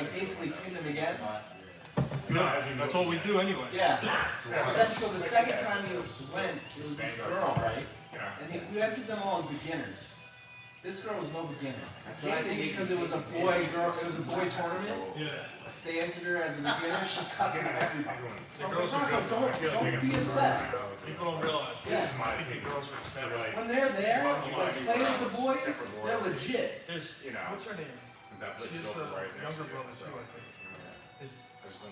like basically pin him again. No, that's what we do anyway. Yeah. But then, so the second time you went, it was this girl, right? And you entered them all as beginners. This girl was no beginner. But I think because it was a boy tournament. Yeah. They entered her as a beginner. She cut through everybody. So I was like, don't be upset. People don't realize. Yeah. I think the girls are better. When they're there, like playing with the boys, they're legit. There's, what's her name? She's a younger brother too, I think.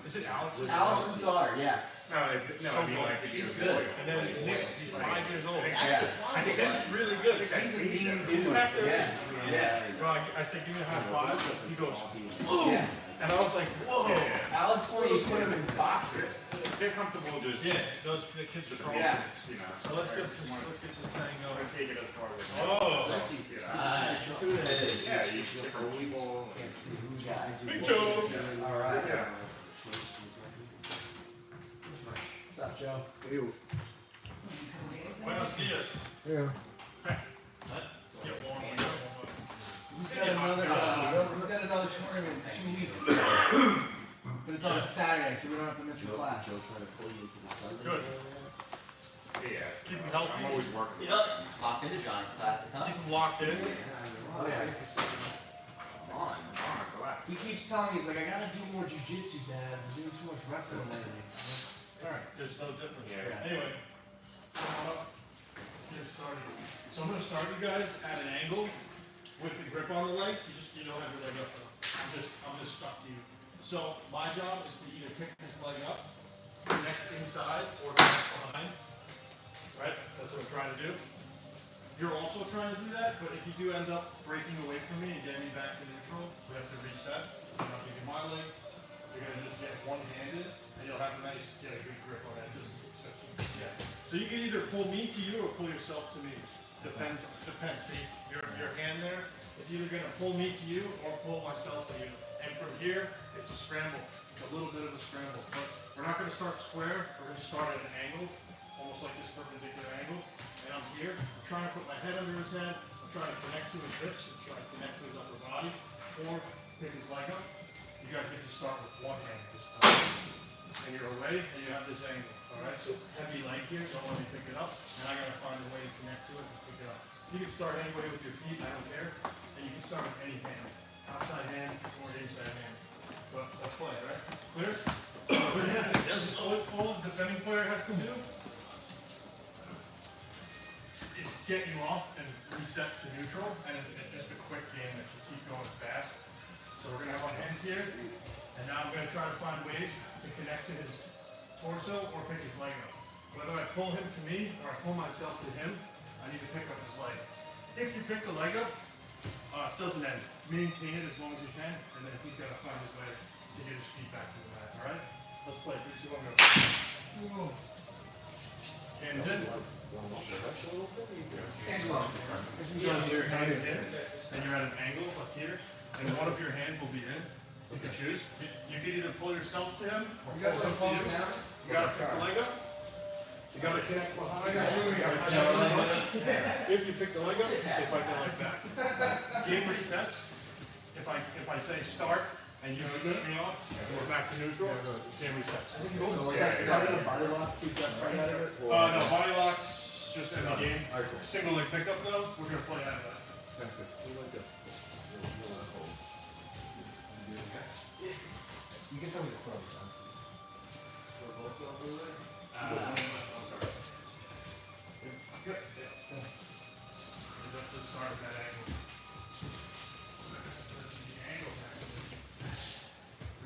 Is it Alex? Alex's daughter, yes. No, I mean like she's good. And then Nick, he's 5 years old. Yeah. I think that's really good. He's a mean He's dude. after. Yeah. Well, I said, give me a high five. He goes, Yeah. and I was like, whoa. Alex told me you put him in boxing. they're comfortable just Yeah, those the kids are strong. Yeah. So let's get this thing going. take it as far as Oh. yeah, you different people. Big Joe. Alright. Yeah. What's up, Joe? Buenos dias. Yeah. Let's get warm. He's got another tournament in 2 weeks. But it's on a Saturday, so we don't have to miss the class. Good. Yeah. Keep them healthy. I'm always working. Yep. Locked into Johnny's classes, huh? Keep them locked in. Oh yeah. Come on, relax. He keeps telling me, he's like, I gotta do more jujitsu, Dad. I'm doing too much wrestling lately. It's alright. There's no difference. Yeah. Anyway, come on up. Let's get started. So I'm going to start you guys at an angle with the grip on the leg. You don't have your leg up though. I'm just stuck to you. So my job is to either pick this leg up, connect inside, or connect behind. Right? That's what I'm trying to do. You're also trying to do that, but if you do end up breaking away from me and getting me back to neutral, we have to reset. I'm not taking my leg. You're going to just get one-handed, and you'll have a nice, get a good grip on it. Just yeah. So you can either pull me to you or pull yourself to me. Depends. See, your hand there, it's either going to pull me to you or pull myself to you. And from here, it's a scramble. It's a little bit of a scramble. But we're not going to start square. We're going to start at an angle, almost like this perpendicular angle. And I'm here. I'm trying to put my head under his head. I'm trying to connect to his hips. I'm trying to connect to his upper body. Or pick his leg up. You guys get to start with one hand this time. And you're away, and you have this angle. Alright, so heavy leg here, don't let me pick it up. And I gotta find a way to connect to it and pick it up. You can start any way with your feet, I don't care. And you can start with any hand. Outside hand or inside hand. But let's play, right? Clear? All the defending player has to do is get you off and reset to neutral. And it's just a quick game that you keep going fast. So we're gonna have our hand here. And now I'm going to try to find ways to connect to his torso or pick his leg up. Whether I pull him to me or I pull myself to him, I need to pick up his leg. If you pick the leg up, it doesn't end. Maintain it as long as you can, and then he's got to find his way to get his feet back to the mat. All right? Let's play. 3, 2, 1, go. Hands in. Hands low. Your hands in, and you're at an angle up here, and one of your hands will be in. You can choose. You can either pull yourself to him or pull him to you. You gotta pick the leg up. You gotta connect behind. If you pick the leg up, they fight the leg back. Game resets. If I say start and you shoot me off, we're back to neutral. Game resets. No, body locks just end the game. Single leg pickup though, we're gonna play out of that. You can tell me the front, huh? We're both going blue leg? Good. Let's just start at that angle. That's the angle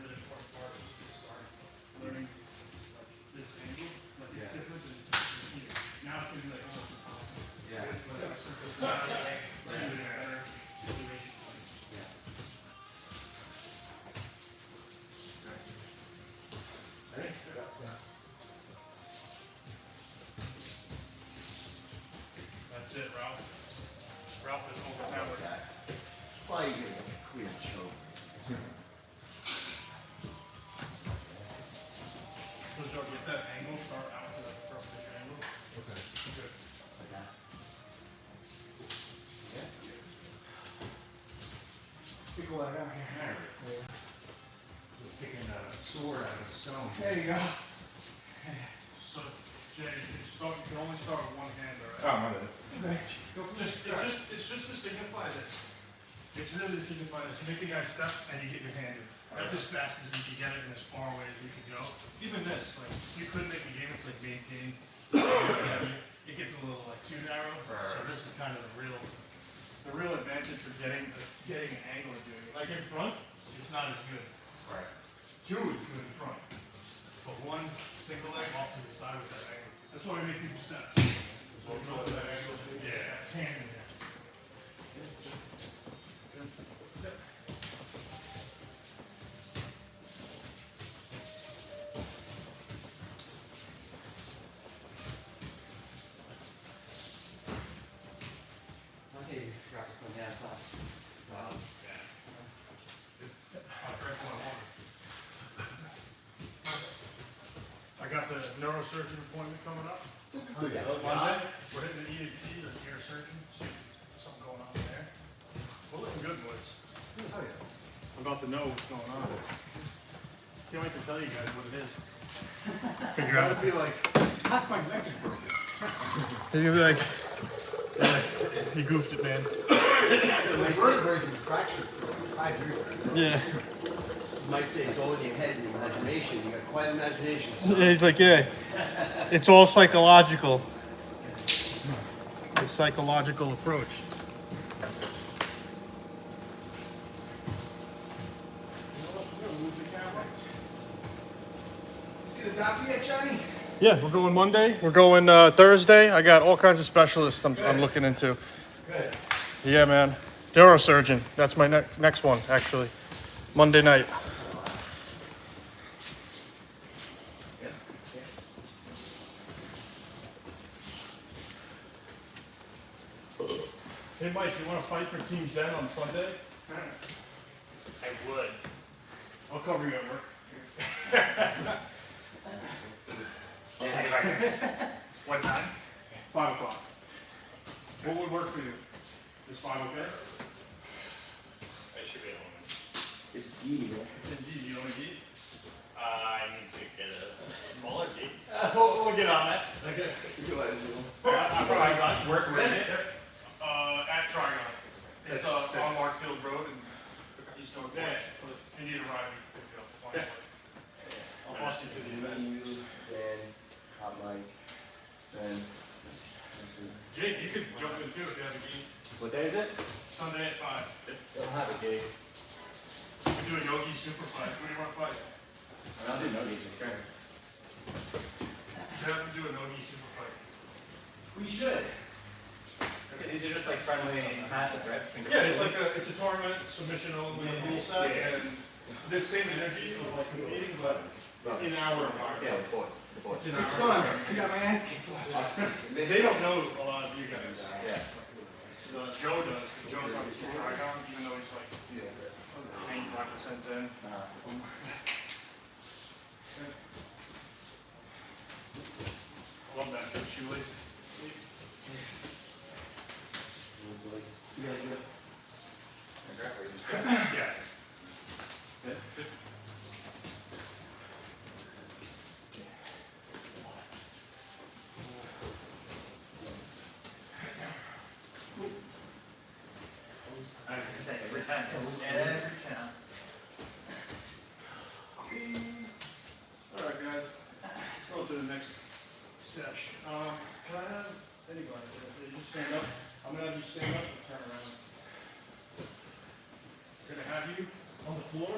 really important part is to start learning like this angle, like it's different than here. Now it's going to be like almost impossible. Yeah. That's it, Ralph. Ralph is overpowered. Why you get a clear choke? So Joe, get that angle, start out to that perfect angle. Okay. Good. Like that. Yeah. Pick a leg out here. sword out of stone. There you go. So, Jay, you can only start with one hand, all right? Oh, my bad. It's just to signify this. It's really to signify this. You make the guy step and you get your hand in. That's as fast as you can get it and as far away as you can go. Even this, like, you could make a game, it's like maintain. It gets a little like too narrow. So this is kind of the real advantage for getting an angle and doing it. Like in front, it's not as good. Right. Two is good in front. But one single leg off to the side with that angle. That's why we make people step. So we go with that angle. Yeah, hand in there. Okay, drop it from the outside. I got the neurosurgeon appointment coming up. Monday. We're hitting the ENT, the ear surgeon, see if there's something going on there. We're looking good, boys. I'm about to know what's going on. Can't wait to tell you guys what it is. Figure out. It'd be like, half my neck's broken. You'll be like, you goofed it, man. My vertebrae been fractured for like 5 years. Yeah. You might say it's all in your head and imagination. You got quite an imagination. Yeah, he's like, yeah. It's all psychological. The psychological approach. You see the doctor yet, Johnny? Yeah, we're going Monday. We're going Thursday. I got all kinds of specialists I'm looking into. Good. Yeah, man. Neurosurgeon. That's my next one, actually. Monday night. Hey, Mike, you want to fight for Team Zen on Sunday? I would. I'll cover you at work. I'll see if I can. What time? 5 o'clock. What would work for you? Is 5 okay? I should be home. It's eating. It's indeed. You don't eat? I need to get a smaller gate. We'll get on that. Okay. I probably got work with it. At Trigon. It's on Markfield Road in East Oak. Yeah. If you need a ride, we can pick you up. Fine. I'll bust you to the event. You, Dan, Hot Mike, Ben. Jake, you could jump in too if you have a game. What day is it? Sunday at 5. Don't have a gig. We do a Yogi super fight. Who do you want to fight? I'll do nuggets. Sure. Should have them do a Yogi super fight. We should. These are just like friendly half the reps. Yeah, it's like it's a tournament submission only rule set, and the same energy of like competing, but in our environment. Yeah, of course. It's in It's our fun. I got my ass kicked last week. They don't know a lot of you guys. Yeah. Joe does, because Joe's on the Trigon, even though he's like 95% in. I love that shoelace. You gotta do it. Yeah. I was gonna say every time. Every time. Alright guys, let's go to the next session. Can I have anybody, if you stand up, I'm gonna have you stand up and turn around. I'm gonna have you on the floor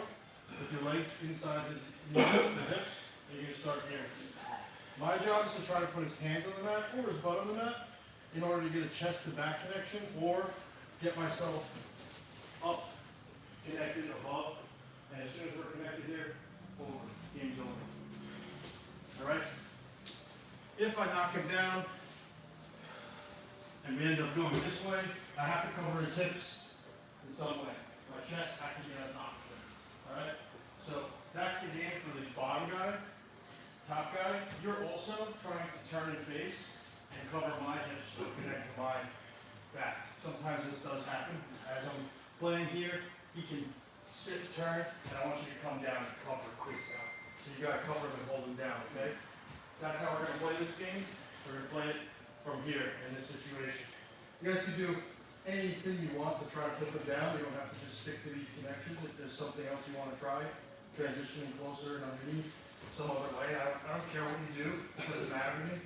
with your legs inside his knees, the hips, and you're gonna start here. My job is to try to put his hands on the mat or his butt on the mat in order to get a chest to back connection or get myself up, connected above, and as soon as we're connected here, over, game's over. Alright? If I knock him down, and we end up going this way, I have to cover his hips in some way. My chest has to get knocked in. Alright? So that's the game for the bottom guy. Top guy, you're also trying to turn and face and cover my hips to connect to my back. Sometimes this does happen. As I'm playing here, he can sit, turn, and I want you to come down and cover this guy. So you gotta cover them and hold them down, okay? That's how we're gonna play this game. We're gonna play it from here in this situation. You guys can do anything you want to try to put them down. You don't have to just stick to these connections. If there's something else you wanna try, transitioning closer and underneath some other way. I don't care what you do, it doesn't matter to me.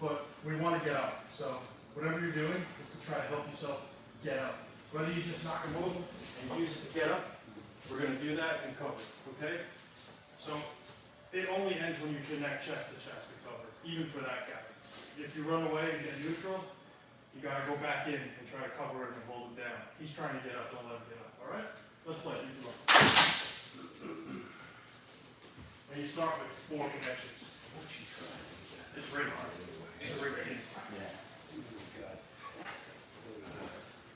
But we wanna get up. So whatever you're doing is to try to help yourself get up. Whether you just knock them over and use it to get up, we're gonna do that and cover, okay? So it only ends when you connect chest to cover, even for that guy. If you run away and get neutral, you gotta go back in and try to cover it and hold him down. He's trying to get up, don't let him get up, all right? Let's play, you do it. And you start with 4 connections. It's very hard. It's very easy.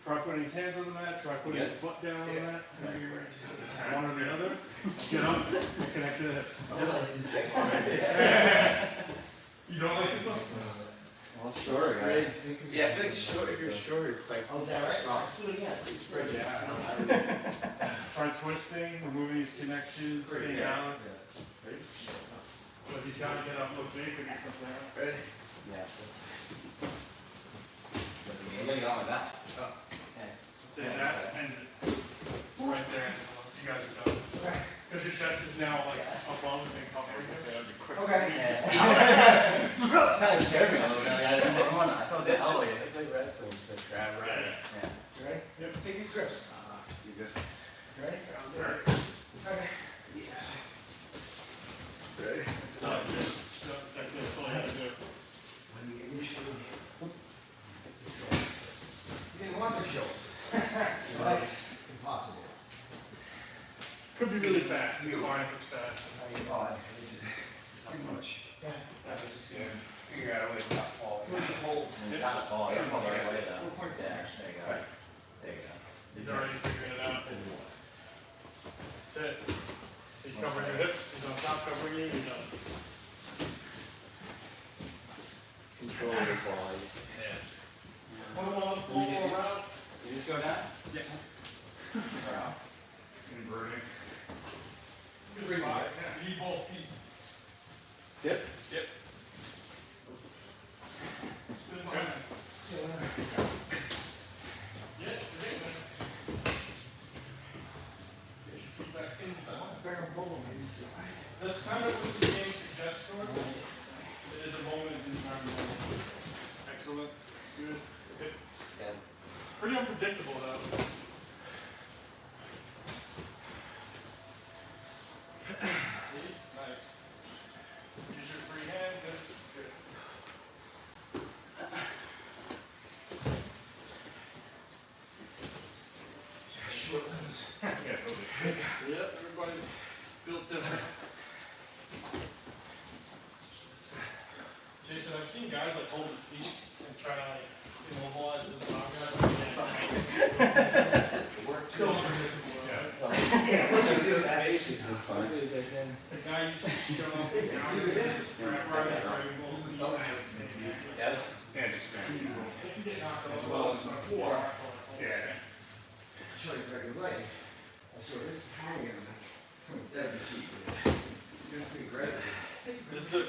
Try putting his hands on the mat, try putting his foot down on the mat. One or the other. Get up and connect to the hip. You don't like this one? Well, sure, guys. Yeah, big short, if you're short, it's like. Oh, is that right? Let's do it again. Spread it out. Try twisting, removing these connections, staying balanced. Ready? So if you gotta get up, look big, figure something out. Ready? Yeah. I'm gonna get on with that. Oh. Okay. Say that ends it. Right there. You guys are done. Because your chest is now like above and covering it. Okay. Kind of scared me a little bit. I thought it was elevated. It's like wrestling, just like grab right. Yeah. You ready? Yep. Take your grips. You good? Ready? Ready. Okay. Yes. Ready? That's it. That's all you have to do. Let me get your shoes. You didn't want the shoes. Right. Impossible. Could be really fast. It'd be fine if it's fast. Too much. Yeah. This is good. Figure out a way to not fall. Hold. You gotta fall. You gotta fall the right way though. 4 points. Yeah, there you go. Right. There you go. He's already figuring it out. That's it. He's covering your hips. He's on top covering you. You're done. Control the body. Yeah. Put him on the floor around. You just go down? Yeah. Around. Inverting. Good spot. Yeah. You need both feet. Yep. Yep. Good one. Yeah, great, man. Get your feet back inside. That's kind of what the game suggests to us. It is a moment in time. Excellent. Good. Good. Yeah. Pretty unpredictable though. See? Nice. Use your free hand. Good. Good. Short limbs. Yep, everybody's built different. Jason, I've seen guys like hold their feet and try to like immobilize the top guy. Still unpredictable. Yeah. The guy used to show up and down his grab right and most of the Yes. Yeah, just stand. If you get knocked As over, well as before. Yeah. Show you very good leg. I saw this hanging. That'd be cheap. You're gonna be great. this is the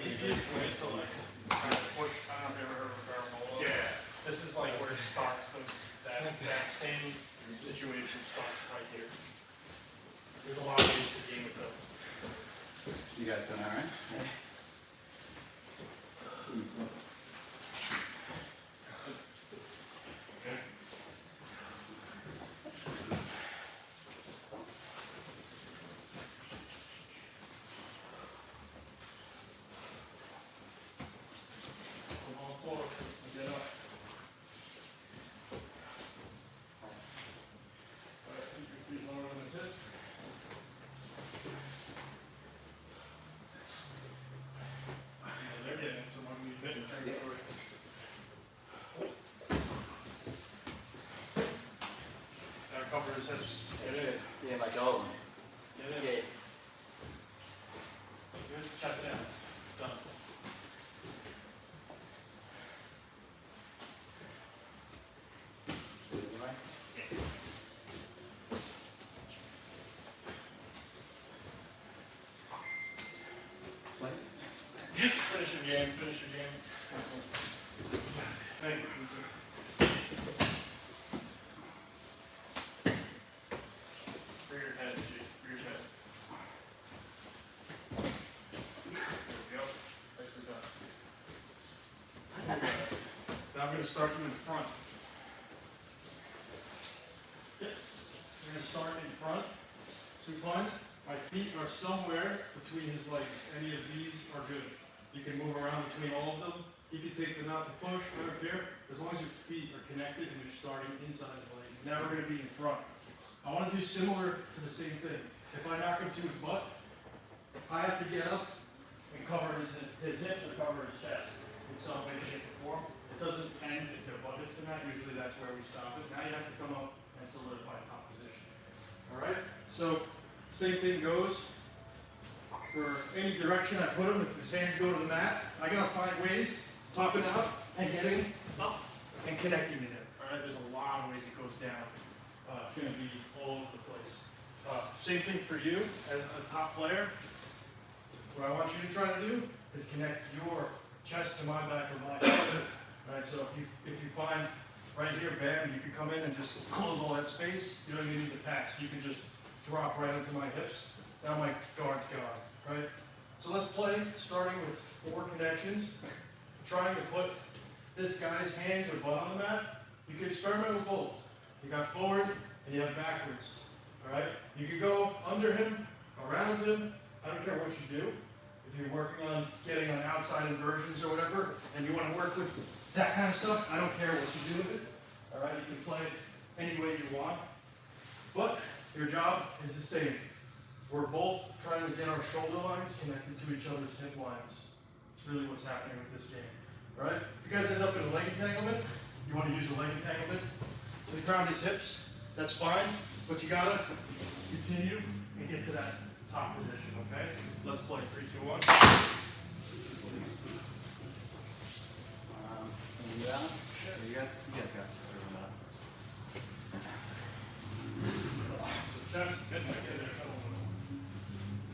easiest way to like kind of push. I don't know if you ever heard of a barrel roll. Yeah. This is like where it starts. That same situation starts right here. There's a lot of ways to game it though. You guys doing all right? Come on forward. Get up. All right, keep your feet lower than his hip. Yeah, they're getting some ugly hip territory. Gotta cover his hips. Get in. Yeah, like oh. Get in. Yeah. Good. Chest down. Done. game, finish your game. Thank you. For your head, G, for your head. There we go. Nicely done. Now I'm going to start you in front. We're going to start in front. Supine. My feet are somewhere between his legs. Any of these are good. You can move around between all of them. You can take them out to push, I don't care. As long as your feet are connected and you're starting inside his legs. Now we're going to be in front. I want to do similar to the same thing. If I knock him to his butt, I have to get up and cover his hips or cover his chest in some way, shape, or form. It doesn't end if their butt hits the mat. Usually that's where we stop it. Now you have to come up and solidify top position. Alright? So, same thing goes for any direction I put him. If his hands go to the mat, I gotta find ways, popping out and getting up and connecting to him. Alright? There's a lot of ways it goes down. It's gonna be all over the place. Same thing for you as a top player. What I want you to try to do is connect your chest to my back or my back. Alright, so if you find right here, bam, you can come in and just close all that space. You don't even need the pass. You can just drop right into my hips. Now my guard's gone, right? So let's play, starting with 4 connections. Trying to put this guy's hands or butt on the mat. You can experiment with both. You got forward and you have backwards, all right? You can go under him, around him. I don't care what you do. If you're working on getting on outside inversions or whatever, and you want to work with that kind of stuff, I don't care what you do with it, all right? You can play it any way you want. But your job is the same. We're both trying to get our shoulder lines connected to each other's hip lines. It's really what's happening with this game. All right? If you guys end up in a leg entanglement, you want to use a leg entanglement to the crown of his hips, that's fine, but you gotta continue and get to that top position, okay? Let's play 3, 2, 1. You guys got it. Chest, head, neck, there,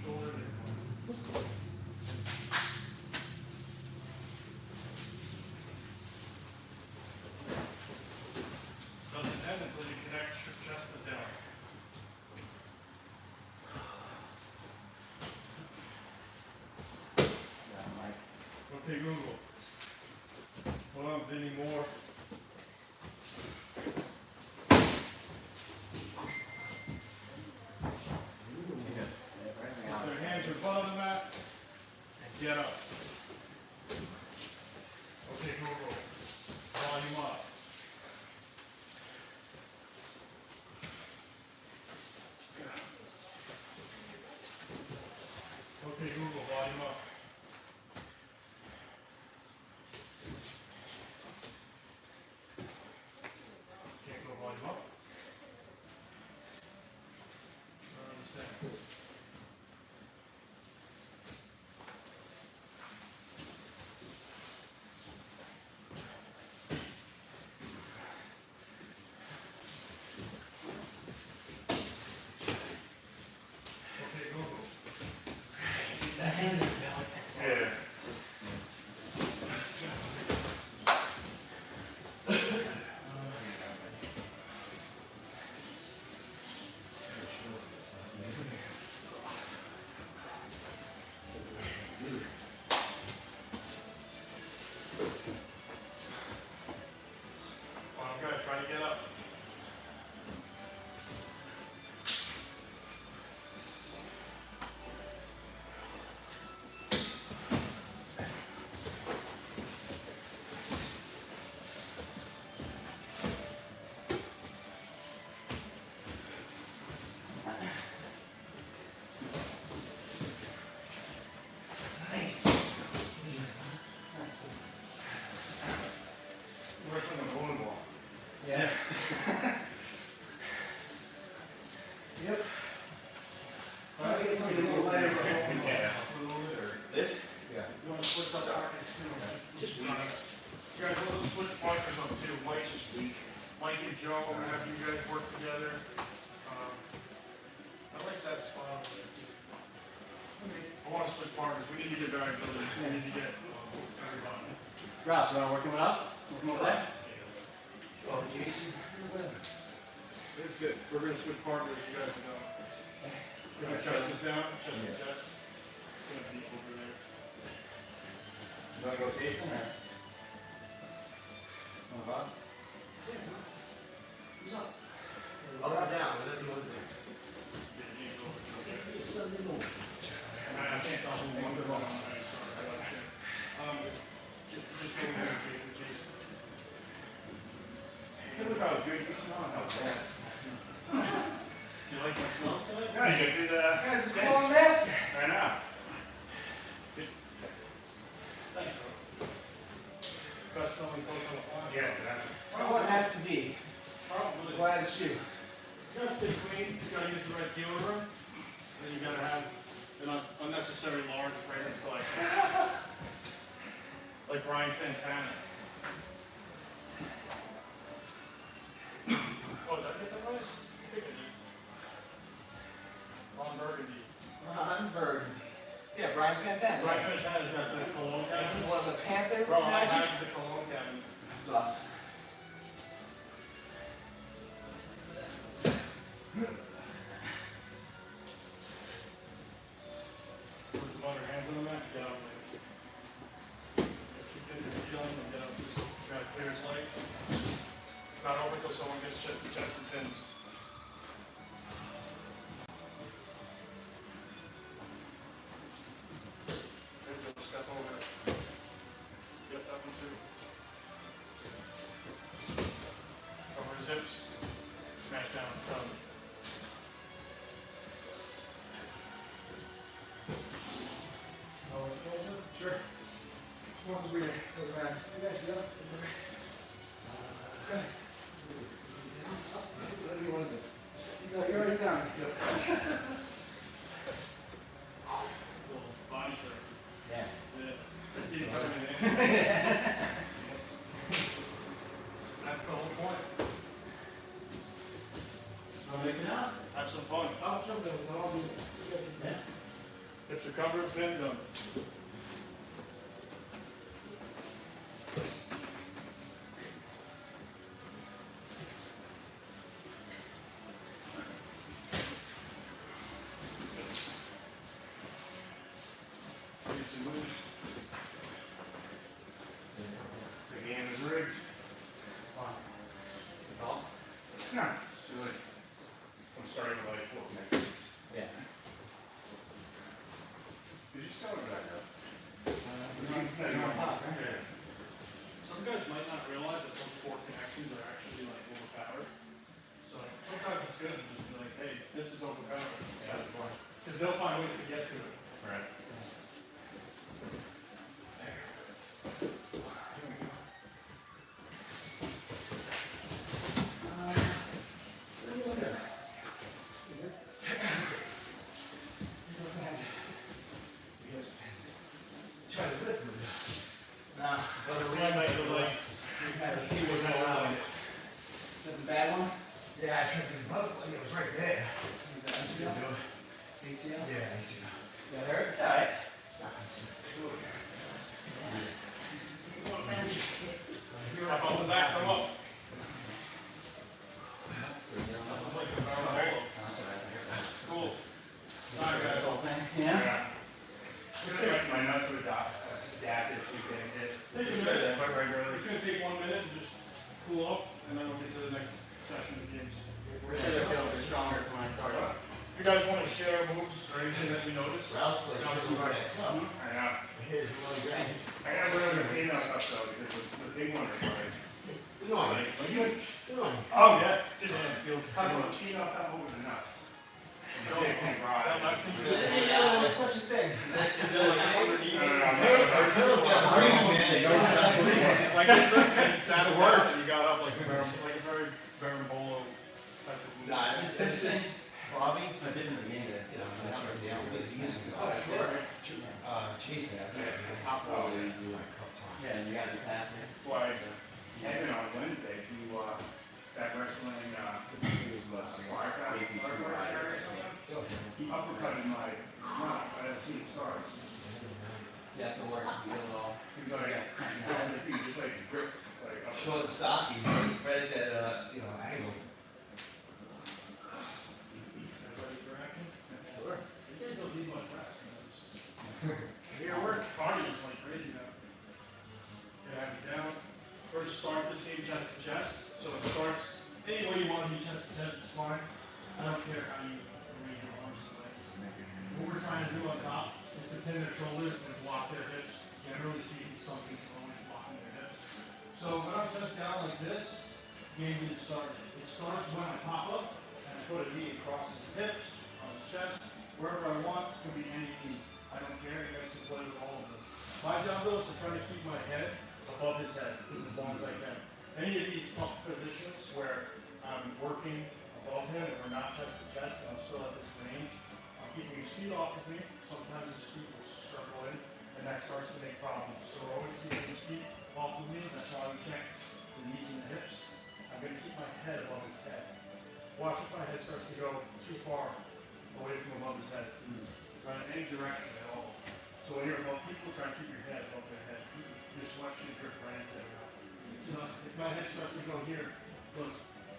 shoulder, there. Doesn't end until you connect your chest to down. Okay, Google. Hold on, Vinny Moore. Put their hands in front of the mat and get up. Okay, Google. Volume up. Okay, Google, volume up. Can't go volume up. I don't understand. Okay, Google. Yeah. I'm good. Try to get up. Where's some of the bowling ball? Yes. Yep. Alright, It's a little lighter, but This? yeah. you want to switch up the arcades too? Just you guys want to switch partners up too. Mike and Joe, I'm gonna have you guys work together. I like that spot. I want to switch partners. We need to get variability. We need to get everybody. Ralph, you wanna work with us? Working over there? Oh, Jason. It's good. We're gonna switch partners, you guys know. Put your chest is down, chest to chest. It's gonna be over there. You wanna go Jason or? One of us? Who's up? Up or down, whatever you want to do. Yeah, you go. It's Sunday morning. I can't tell who won the wrong night, sorry. Just go ahead and take with Jason. Hey, look how good you smell. How bad. You like my smell today? Yeah, you did Guys, it's calling master. I know. Thank you. Best selling coat on the planet. Yeah, exactly. Oh, it has to be. Probably. Glad it's you. You gotta stay clean, you gotta use the right deodorant, and then you gotta have an unnecessary large fragrance collection. Like Brian Fantana. Oh, did I get that right? I think I did. Ron Burgundy. Ron Burgundy. Yeah, Brian Fantana. Brian Fantana's got the cologne cabins. What, the Panther Bro, I magic? have the cologne cabinet. That's awesome. Put the butter hands on that, get out there. Keep it in your feeling and get out there. Try to clear his legs. It's not over till someone gets chest to chest and pins. Good, Joe, step over it. Get that one too. Cover his hips. Smash down, come. Sure. Wants to breathe. Doesn't matter. You guys, yeah? Okay. Whatever you want to do. You're already done. Little body surf. Yeah. Yeah. Let's see it coming in. That's the whole point. Want to make it out? Have some fun. I'll jump in. I'll do it. Yeah. Hips are covered, pin them. Release and move. The game is rigged. No, it's really. I'm starting with like 4 connections. Yeah. Did you start with that though? Yeah. Some guys might not realize that those 4 connections are actually like overpowered. So sometimes it's good to just be like, hey, this is overpowered. Yeah. Because they'll find ways to get to it. Right. Yeah, I tried to do both, like, it was right there. ACL? ACL? Yeah, I see. That hurt? Alright. Hop on the back, come up. Like a barrel roll. Cool. Sorry, guys. Yeah? My nuts are adapted to getting hit. Take a minute. Quite regularly. It's gonna take 1 minute and just cool off, and then we'll get to the next session of games. We're sure they'll feel a bit stronger when I start up. If you guys want to share moves or anything that you noticed, Ralph's place, you know, I know. here's one grand. I gotta put on the female cup though, because the big one is like. Annoying. Like, Annoying. oh yeah, just feel female cup over the nuts. And the dick can that ride. last thing you did. Yeah, there's such a thing. Is it like underneath? No, no, no, Taylor's got a ring, man. It's like it's sat at work and you got up like a very Barambolo type of move. Nah, it's Bobby? I didn't begin to. you know, the number down was easy. Chase that. Top wall is like cup time. Yeah, and you gotta be passing. Why, Kevin on Wednesday, he, that wrestling, firefighter or something, he uppercutted my nuts, I have seen scars. Yeah, it's the worst. You get it all. He was like, stocky, right at that, angle. Ready for action? Sure. You guys don't need much rest. Here, we're partying like crazy now. Gonna have you down. First, start the same chest to chest. So it starts any way you want to be chest to chest, it's fine. I don't care how you arrange your arms and legs. What we're trying to do on top is to pin their shoulders and block their hips. Generally speaking, some people always blocking their hips. So when I'm chest down like this, game gets started. It starts when I pop up and I put a knee across his hips, on his chest, wherever I want. Could be any knee. I don't care. You guys can play with all of them. My job though is to try to keep my head above his head as long as I can. Any of these up positions where I'm working above him and we're not chest to chest and I'm still at this range, I'm keeping his feet off of me. Sometimes his feet will struggle in and that starts to make problems. So we're always keeping his feet off of me. That's why we check the knees and the hips. I'm going to keep my head above his head. Watch if my head starts to go too far away from above his head. Right in any direction at all. So when you're above people, try and keep your head above their head. Your sweat should drip right into their mouth. So if my head starts to go here, look,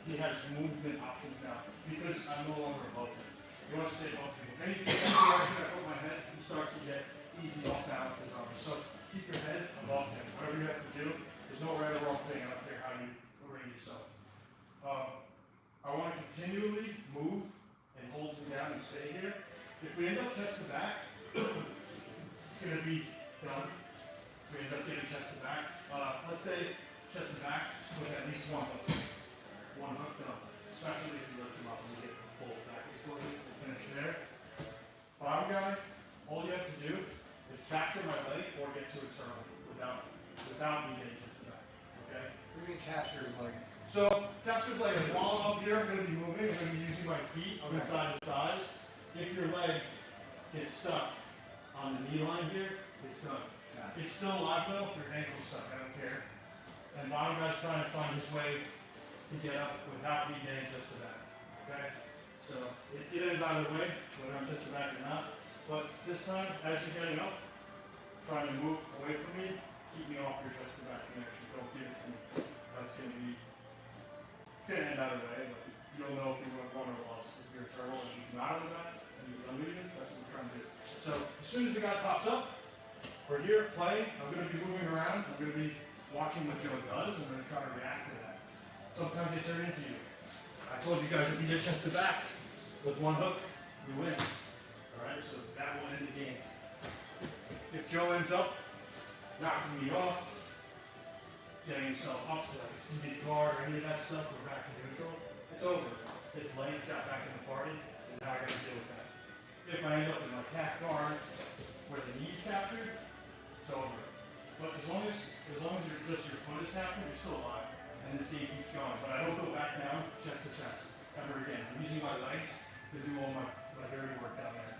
he has movement options now because I'm no longer above him. You want to stay above people. Any direction I put my head, he starts to get easy off balances on me. So keep your head above him. Whatever you have to do, there's no right or wrong thing. I don't care how you arrange yourself. I want to continually move and hold him down and stay here. If we end up chest to back, it's going to be done. We end up getting chest to back. Let's say chest to back with at least one hook. One hook done. Especially if you lift him up and you get the full back explosion. We'll finish there. Bottom guy, all you have to do is capture my leg or get to a turtle without me getting chest to back. Okay? What do you mean capture is like? So capture's like while I'm up here, I'm going to be moving. I'm going to be using my feet on the side to sides. If your leg gets stuck on the knee line here, it's done. It's still alive though if your ankle's stuck, I don't care. And bottom guy's trying to find his way to get up without me getting just to that. Okay? So it is either way, whether I'm just to back or not. But this time, as you're getting up, trying to move away from me, keep me off your just to back connection. Don't give it to me. That's going to be, it's going to end either way, but you'll know if you won or lost. If you're a turtle and he's not on the back, and he's under you, that's what we're trying to do. So as soon as the guy pops up, we're here playing. I'm going to be moving around. I'm going to be watching what Joe does. I'm going to try to react to that. Sometimes they turn into you. I told you guys if you get chest to back with one hook, you win. Alright, so that will end the game. If Joe ends up knocking me off, getting himself up to like a CB guard or any of that stuff, we're back to neutral, it's over. His legs got back in the party, and now I got to deal with that. If I end up in my calf guard where the knee's captured, it's over. But as long as you're just your foot is captured, you're still alive. And this game keeps going. But I don't go back down chest to chest ever again. I'm using my legs to do all my dirty work down there.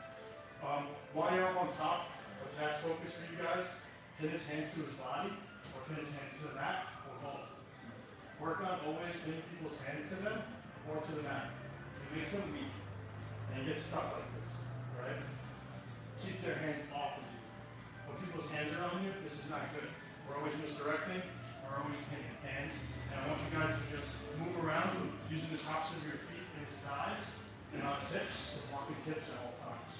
While you're up on top, a task focus for you guys, pin his hands to his body, or pin his hands to the mat, or both. Work on always pinning people's hands to them, or to the mat. It makes them weak. And you get stuck like this, right? Keep their hands off of you. When people's hands are on you, this is not good. We're always misdirecting, we're always pinning hands. And I want you guys to just move around using the tops of your feet and his thighs and on his hips, to block his hips at all times.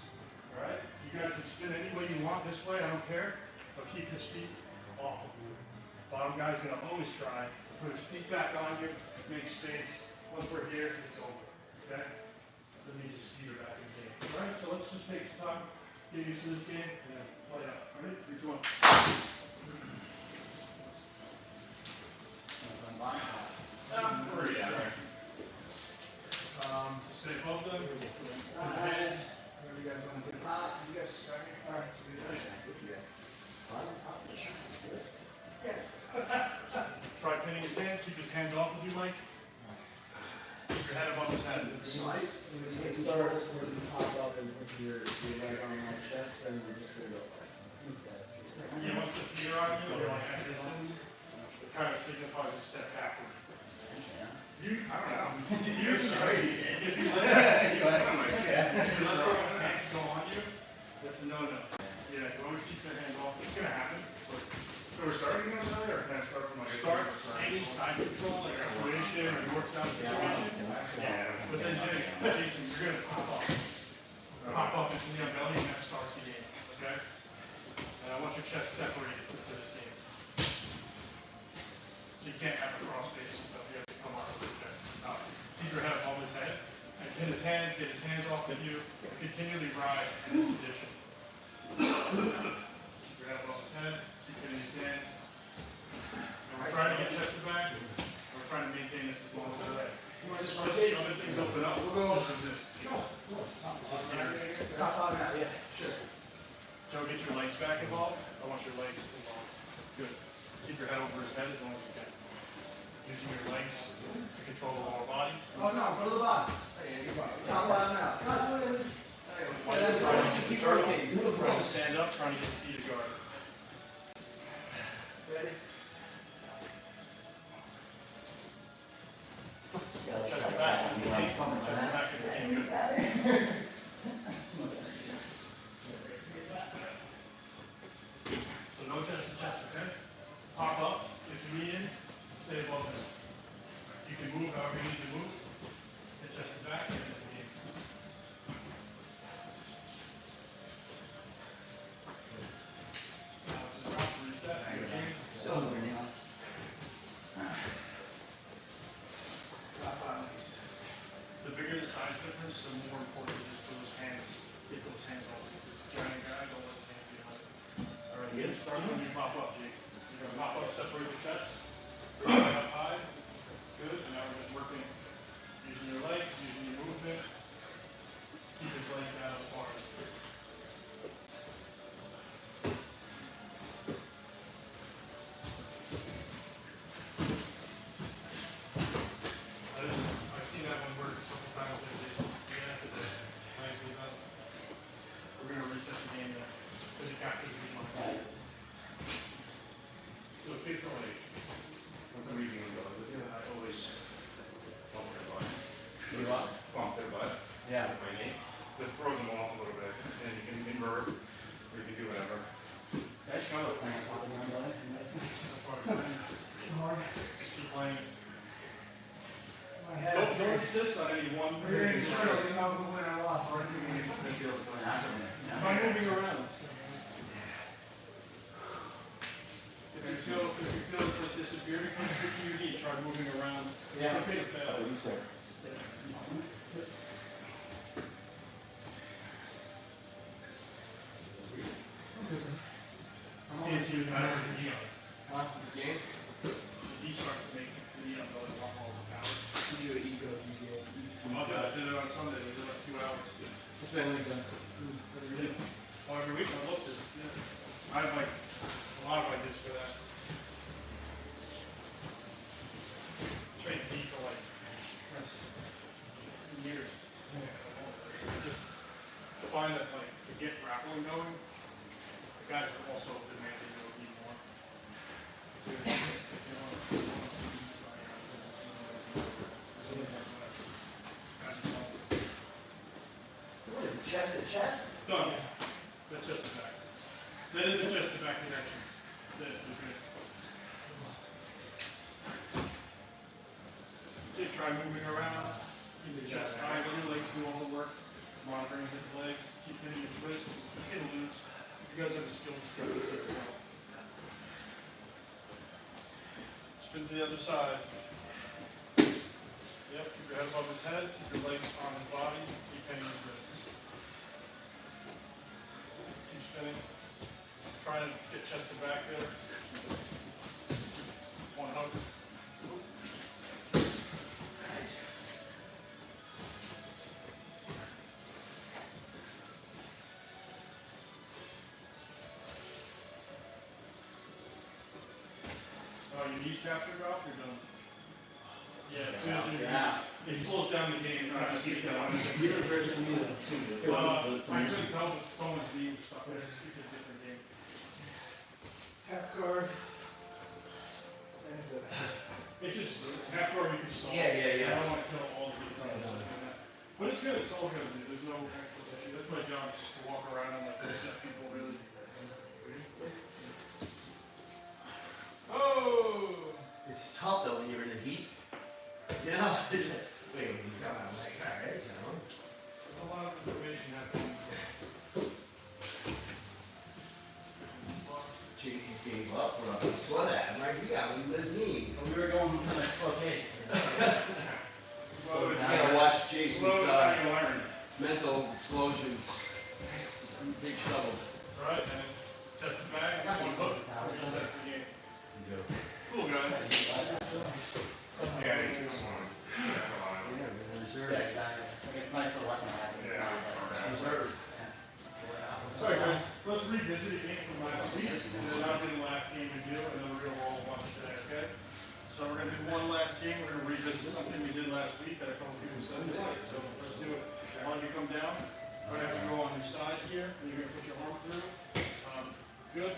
Alright? You guys can spin any way you want this way, I don't care, but keep his feet off of you. Bottom guy's gonna always try to put his feet back on you, make space. Once we're here, it's over. Okay? That means his feet are back in the game. Alright, so let's just take some time, get used to this game, and then play it out. Ready? 3, 2, 1. Just stay above them. Put your hands. Whatever you guys want to do. You guys start. All right. Yes. Try pinning his hands. Keep his hands off of you, Mike. Keep your head above his head. It starts when you pop up and put your leg on my chest, then we're just going to go inside. Yeah, once the feet are on you, you're like at distance. It kind of signifies a step backward. I don't know. Usually, if you let someone's hands go on you, that's a no-no. Yeah, you always keep their hands off. It's gonna happen. But So we're starting on that, or can I start from like start any side control, like situation or north south situation. Yeah. But then Jason, you're gonna pop up. Pop up into the belly and that starts the game, okay? And I want your chest separated for this game. So you can't have a cross face and stuff, you have to come out of the chest. Keep your head above his head. And get his hands off of you, and continually ride in this position. Keep your head above his head, keep hitting his hands. And we're trying to get chest to back. We're trying to maintain this as long as we're ready. Just see other things open up. We'll go. Just resist. Joe, get your legs back involved. I want your legs involved. Good. Keep your head over his head as long as you can. Using your legs to control the lower body. Oh no, go to the bottom. Not bottom now. Trying to stand up, trying to get seated guard. Ready? Chest to back is the game. Chest to back is the game. Good. So no chest to chest, okay? Pop up, get your knee in, stay above him. You can move however you need to move. Get chest to back, and it's the game. Now it's a drop, reset, and it's the game. The bigger the size difference, the more important it is for those hands. Get those hands off. This giant guy, don't let his hands behind. All right, get started when you pop up, Jake. You're gonna pop up, separate your chest. Bring it up high. Good. And now we're just working using your legs, using your movement. Keep his legs out of the bar. I've seen that one work a couple times. Nicely done. We're going to reset the game now. Because you captured the game. So say for like, when somebody's gonna go with you, I always bump their butt. You what? Bump their butt. Yeah. With my knee. That throws them off a little bit. And you can invert, or you can do whatever. That struggle thing on top of my belly. Keep playing. My head. Don't insist on any one. You're in struggle, you know who win or lost. Try moving around. If you feel it's like disappearing, come switch to your knee. Try moving around. Yeah. It's okay to fail. Stance you can have your knee on. Huh? This game? The knee starts to make the knee on belly walk all the power. You do an ego, you do it. I did it on Sunday. We did like 2 hours. What's that like that? Oh, every week I love to. Yeah. I have like a lot of ideas for that. Trained knee for like years. Just to find that like to get grappling going, the guys are also demanding to eat more. What is it, chest to chest? Done. That's just the back. That isn't just the back connection. That's it. We're good. Okay, try moving around. Keep the chest high. Let your legs do all the work. Monitoring his legs. Keep hitting his wrists. It's okay to lose. You guys have the skill to spread this as well. Spin to the other side. Yep, keep your head above his head. Keep your legs on his body. Keep hitting his wrists. Keep spinning. Try to get chest to back there. One hug. Oh, your knees captured, Ralph? You're done. Yeah, as soon as your knees. It slows down the game. I couldn't tell if someone's knee was stuck. It's a different game. Half guard. It just, half guard you can solve. Yeah. I don't want to kill all the people. But it's good. It's all good. There's no actual issue. That's my job, is just to walk around and like reset people really. up, we're up, slut ab, right? We got Lizine. We were going at a slow pace. Slow You is gotta watch Jason's, slow is how you learn. mental explosions. Big shovel. It's alright, man. Test the bag, one hook, we're gonna test the game. Cool, guys. Yeah, I think it's one. Yeah, exactly. Like it's nice to work on that, but it's not like. Reserve. Alright, guys, let's revisit a game from last week, and then I'll do the last game we do, and then we're gonna roll a bunch today, okay? So we're gonna do one last game, we're gonna revisit something we did last week that a couple people said today, so let's do it. Why don't you come down, right after you go on your side here, and you're gonna put your arm through. Good.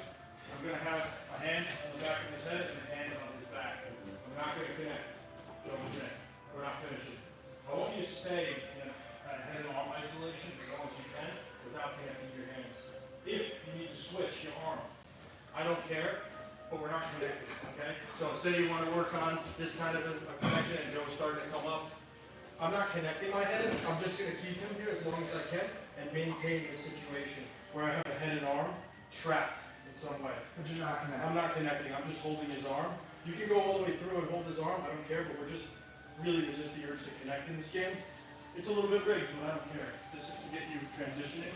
I'm gonna have a hand on the back of his head and a hand on his back. I'm not gonna connect. Don't connect. We're not finishing. I want you to stay in a head and arm isolation as long as you can without connecting your hands. If you need to switch your arm, I don't care, but we're not connected, okay? So say you want to work on this kind of a connection and Joe's starting to come up. I'm not connecting my head. I'm just gonna keep him here as long as I can and maintain the situation where I have a head and arm trapped in some way. But you're not connected. I'm not connecting, I'm just holding his arm. You can go all the way through and hold his arm, I don't care, but we're just really resist the urge to connect in this game. It's a little bit rigged, but I don't care. This is to get you transitioning,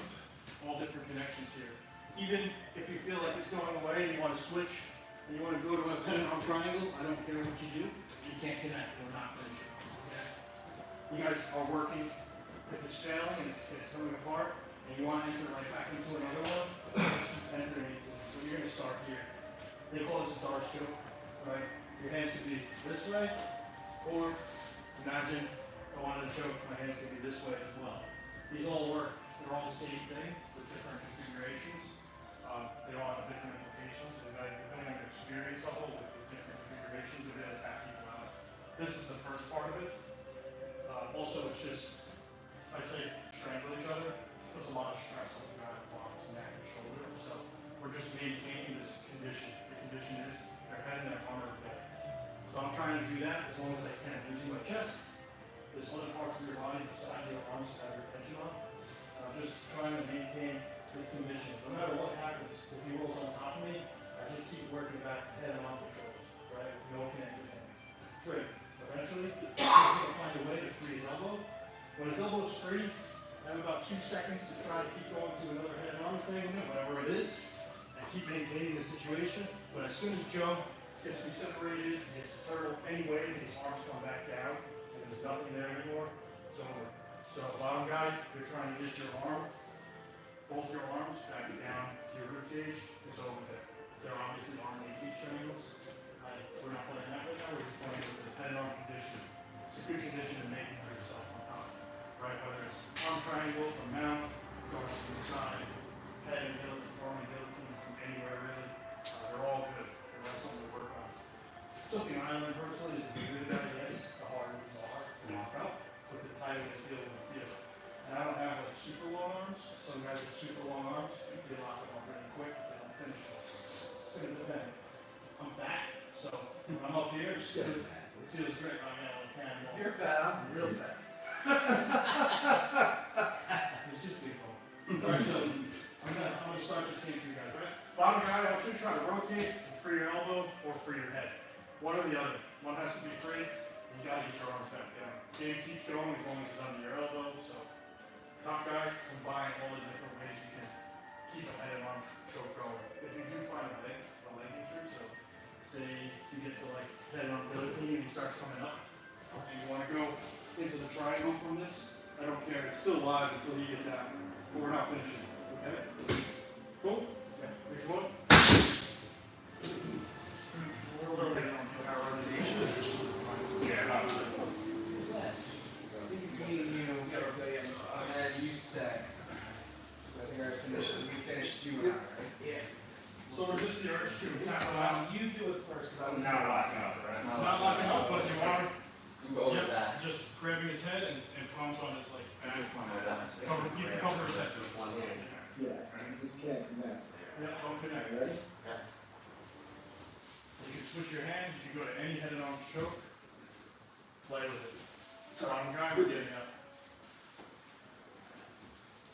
all different connections here. Even if you feel like it's going away and you want to switch, and you want to go to a head and arm triangle, I don't care what you do, you can't connect, we're not finishing. Okay? You guys are working, if it's failing and it's coming apart, and you want to enter right back into another one, enter into it. So you're going to start here. They call this a dart stroke, right? Your hands could be this way, or imagine I wanted to choke, my hands could be this way as well. These all work. They're all the same thing with different configurations. They all have different implications. Depending on your experience level with the different configurations, they're going to attack people out. This is the first part of it. Also, it's just, I say strangle each other. Puts a lot of stress on the guy's arms, neck, and shoulder. So we're just maintaining this condition. The condition is their head and their arm are dead. So I'm trying to do that as long as I can. Using my chest, there's other parts of your body besides your arms that have your attention on. I'm just trying to maintain this condition. No matter what happens, if he rolls on top of me, I just keep working back the head and arm controls, right? No connected hands. Trick. Eventually, he's going to find a way to free his elbow. When his elbow's free, I have about 2 seconds to try to keep going to another head and arm thing, whatever it is, and keep maintaining the situation. But as soon as Joe gets me separated, gets the turtle anyway, his arms come back down, and there's nothing there anymore, it's over. So bottom guy, you're trying to get your arm, both your arms back down to your rib cage, it's over there. They're obviously arm and knee strangles. We're not playing that right now, we're just playing with the head and arm condition. It's a good condition to make for yourself on top, right? Whether it's arm triangle from mount, goes to the side, head and guillotine, arm and guillotine from anywhere really. They're all good. They're all something to work on. Something I learned personally is the bigger the guy gets, the harder these are to knock out, but the tighter they feel with you. And I don't have like super long arms. Some guys with super long arms, they lock them up really quick, they don't finish them. It's gonna depend. I'm fat, so when I'm up here, it feels great. I got a little cannonball. You're fat, I'm real fat. It's just big bone. Alright, so I'm gonna start this game for you guys, right? Bottom guy, I want you to try to rotate and free your elbow or free your head. One or the other. One has to be free, and you gotta get your arms back down. Game keeps going as long as it's under your elbow, so top guy, combine all the different ways you can keep a head and arm choke going. If you do find a leg injury, so say you get to like head and arm guillotine and he starts coming up, and you wanna go into the triangle from this, I don't care, it's still live until he gets out. But we're not finishing, okay? Cool? Okay, 3, 2, 1. We're going to our organization. Yeah, not I think it's me and you, and you said. So I think I finished, we finished you and I, right? Yeah. So we're just the urge to tap around. You do it first, because I was. not locking up, right? Not locking up, but you are. You go over Yep, that. just grabbing his head and palms on his like back. Cover, you can cover his head. One hand. Yeah, this can't connect. Yeah, don't connect. Ready? You can switch your hands, you can go to any head and arm choke. Play with it. Bottom guy, we're getting up.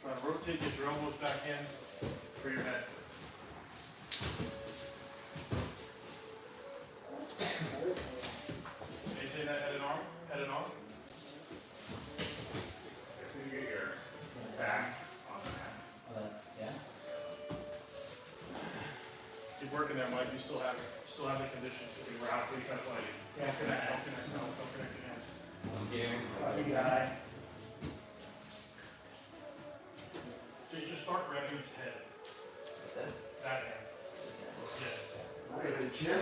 Try to rotate, get your elbows back in for your head. you're working there, Mike, you still have the condition. We're out, please, I'm like, Don't connect your hands. Good guy. So you just start grabbing his head, This? that hand. Yes. Alright, the chin.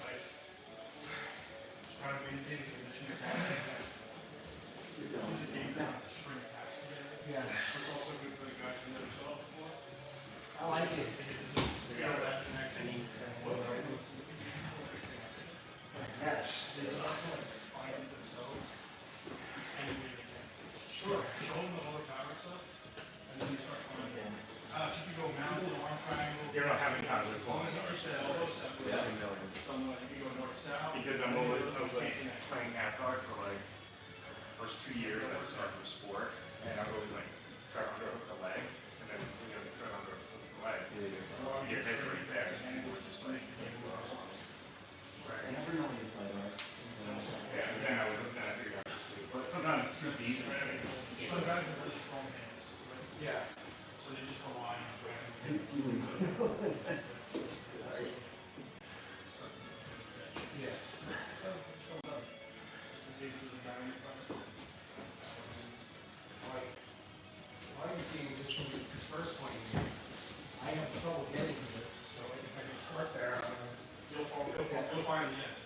Nice. Just trying to maintain the condition. This is a game down to string packs together. Yeah. It's also good for the guys who never saw it before. I like it. They get to just figure out that connection. Yes. They start to like find it themselves. Any way they can. Sure. Show them the lower power stuff, and then you start finding it. If you go mounted, arm triangle. you're not having time with As long as you keep that elbow separate. Yeah. Somewhat, you can go north-south. Because I was like playing NASCAR for like first 2 years I started the sport, and I was always like try to underhook the leg, and then try to underhook the leg. You get hit really fast, and it was just like I never know when you play those. yeah. And then I figured out this too, but sometimes it's too deep. Some guys have really strong hands. Right? Yeah. So they just rely on grabbing. Yeah. Well, I can see just from his first point, I have trouble getting to this, so if I can start there, You'll find the end.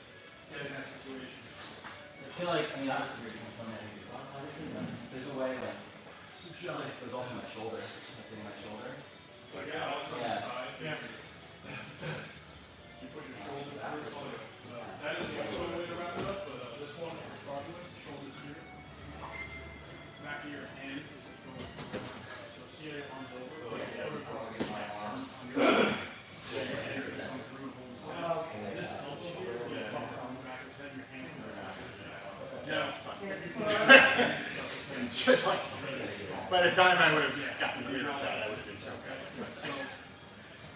Get in that situation. I feel like, I mean, obviously you're gonna come in and do obviously, but there's a way, like, there's also my shoulder, like getting my shoulder. Like, yeah, it's on the Yeah. side. Yeah. You put your shoulder back. That is also a way to wrap it up, but this one, we're starting with, shoulders here. Back of your hand is going. So see how your arms over. So, like, yeah, Put it across my arm. on your head. Yeah, your hand is come through, hold this down. This elbow here is gonna come on the back of his head, your hand comes back. Yeah, it's fine. Just like, by the time I would have gotten rid of that, I would have been choked out. So,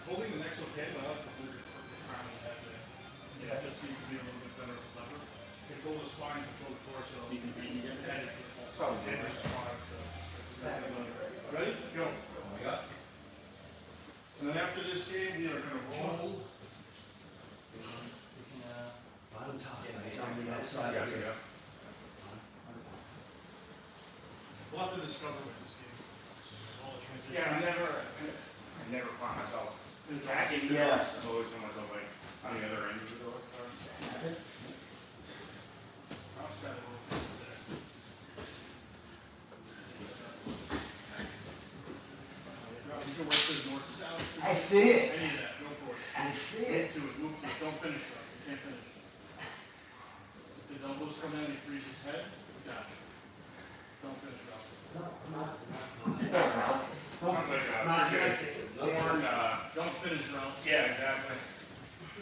holding the neck's okay, but I like to hold your crown of the head there. Yeah, it just seems to be a little bit better lever. Control the spine, control the torso. You can beat me again? Head is the head is the spine, so that's a good lever. Ready? Go. Oh my god. And then after this game, we are gonna roll. Bottom top, guys, on the outside Yeah, of here. yeah. We'll have to discover with this game. All the transition. Yeah, I never find myself back in the Yeah. doors. I've always found myself like on the other end of the door. Ralph's got a little thing there. Ralph, you can work to the north, south. I see it. Any of that, go for it. I see it. Move to it, don't finish, Ralph, you can't finish. If his elbows come in and he frees his head, he's out. Don't finish, Ralph. Sounds like corn, Don't finish, Ralph. yeah, exactly.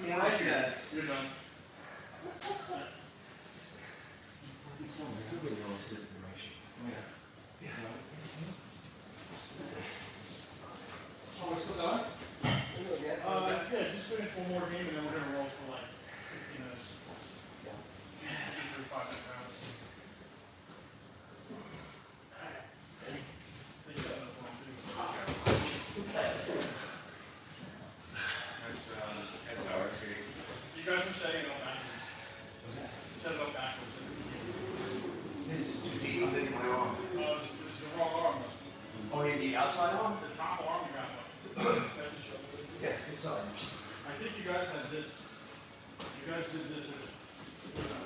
Process. You're done. Oh, we're still going? Yeah, just finish one more game and then we're gonna roll for like 15 minutes. 35 pounds. They set up one too. Nice, head tower, see. You guys are setting it up backwards. Set it up backwards. This is too deep underneath my arm. It's the wrong arm. Oh, you need the outside arm? The top arm you got up. That just showed it. Yeah, it's on. I think you guys had this. You guys did this.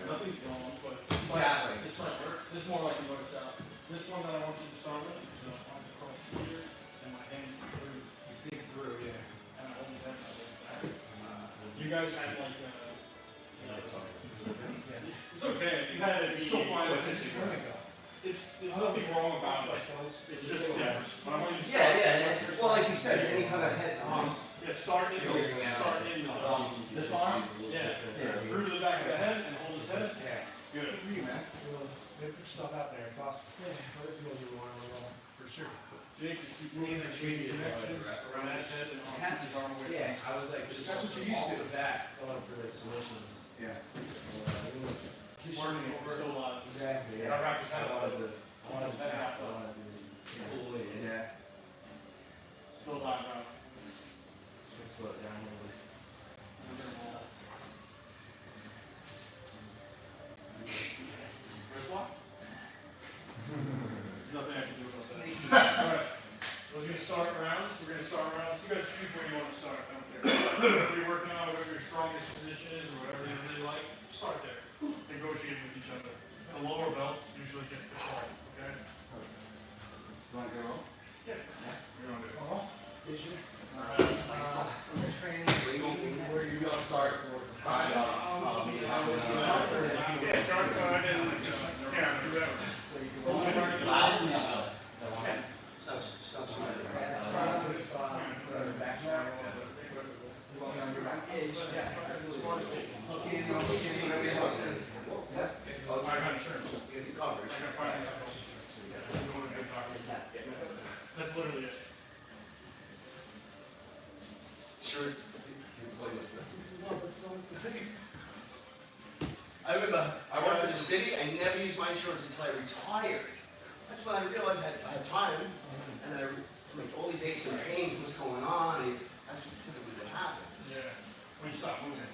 Nothing's wrong, but Exactly. this might work. This is more like you worked out. This one that I want you to start with is the arms across here and my hands through. You dig through, yeah. And I hold his head back. You guys had like it's okay. You had it. Still fine. There's nothing wrong about it. It's just different. But I want you to start. Yeah. Well, like you said, any kind of head arm. Yeah, start in this arm. Yeah. Through to the back of the head and hold his head. Good. You, man. Put yourself out there, it's awesome. Yeah, but it feels you want to roll, for sure. Jake, just keep moving the connections around his head and arm. His arm away. Yeah, I was like, that's what you're used to with that, going for like submissions. Yeah. Working over a lot. Exactly, Gotta wrap his head up. I wanted to pull it, yeah. Alright, we're gonna start rounds. You guys choose where you want to start. I don't care. Whatever you're working on, whatever your strongest position is, or whatever you really like, start there. Negotiate with each other. The lower belt usually gets the call, okay? You want to go? Yeah. You're on it. Where you gonna start? Side up. Yeah, start side and just, yeah, do that. That's literally it. Sure. I remember I worked for the city. I never used my insurance until I retired. That's when I realized I had time, and I like all these aches and pains. What's going on? And that's what typically what happens. Yeah. When you stop moving.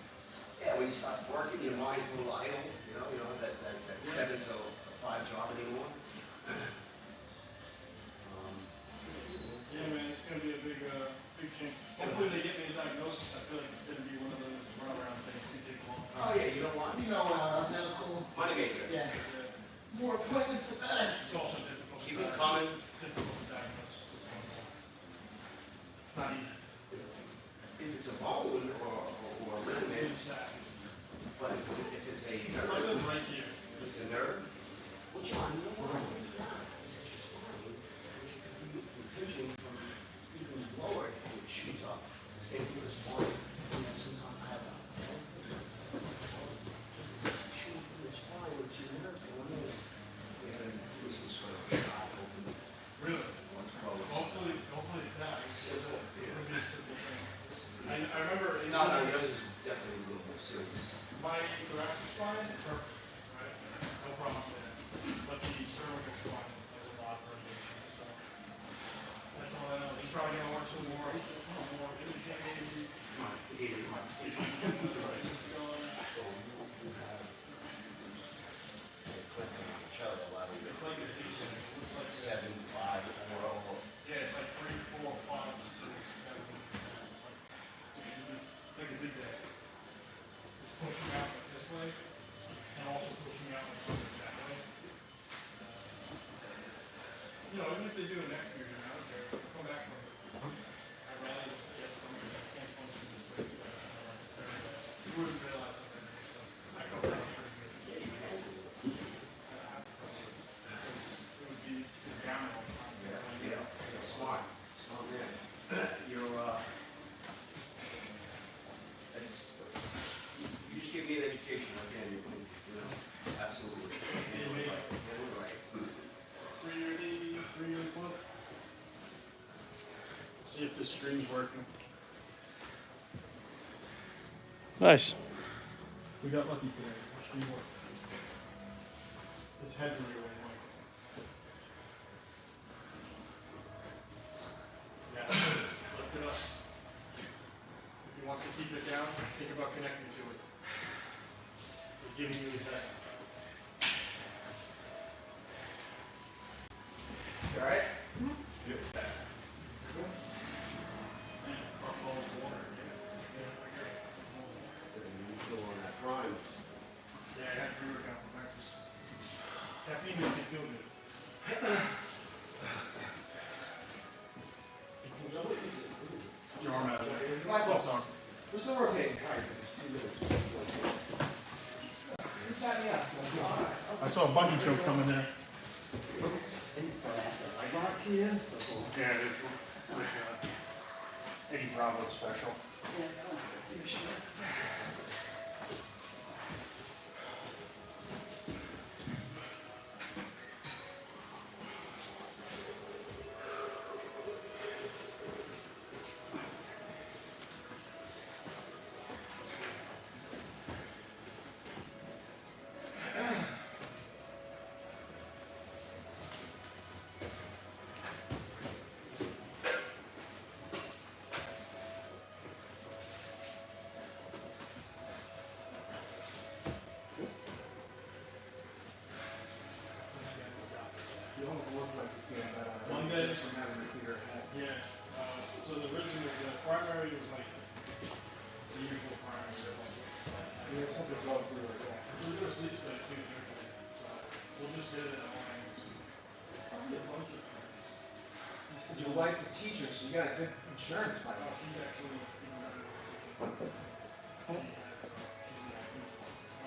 Yeah, when you stop working, your mind's a little idle. You don't have that 7 to 5 job anymore. Yeah, man, it's gonna be a big change. Hopefully they get me a diagnosis. I feel like it's gonna be one of those runaround things. It take long. Oh yeah, you don't want medical. money maker. Yeah. Yeah. More appointments, the better. It's also difficult. Keep it coming. Difficult to diagnose. It's not easy. If it's a bone or a ligament, but if it's a It's like nerve, this right here. if it's a nerve, well, John, you know what? Pinching from even lower, it shoots up. The same thing with spine. Sometimes I have a shoot from the spine, which is nerve going in. We have to do some sort of shot open. Really? Once closed. Hopefully it's that. Simple. It'll be a simple thing. I remember. No, yours is definitely a little more serious. My thoracic spine is perfect, right? No problem there. But the cervical spine has a lot of radiation, so that's all I know. He's probably gonna work some more imaging. Come on, come on. It's like a Z-shape. It's like 7, 5, 4, yeah, it's like 3, 4, 5, 6, 7. It's like a zigzag. It's pushing out like this way, and also pushing out like that way. You know, even if they do a neck fusion, I don't care. Come back from it. I'd rather just get something that can't function this way. You wouldn't realize something. So I come back pretty good. Yeah, you can. It would be down all the time. smart. Smart man. You just give me an education, again, absolutely. Right. 380 foot. See if this stream's working. Nice. We got lucky today. Our stream worked. His head's in your way, Mike. Yes. Lift it up. If he wants to keep it down, think about connecting to it. He's giving you his head. You all right? Yep. Crush all this water. You still on that prime. Yeah, I had to brew it down for breakfast. Caffeine makes me feel good. Jar magic. We're still rotating. I saw a bungee choke coming there. Yeah, it is. It's like Eddie Bravo special. One day, yeah, so the primary was like the usual primary. We'll just sleep so we'll just get it at all angles. Probably a bunch of friends. You said your wife's a teacher, so you got a good insurance fund. Oh, she's actually,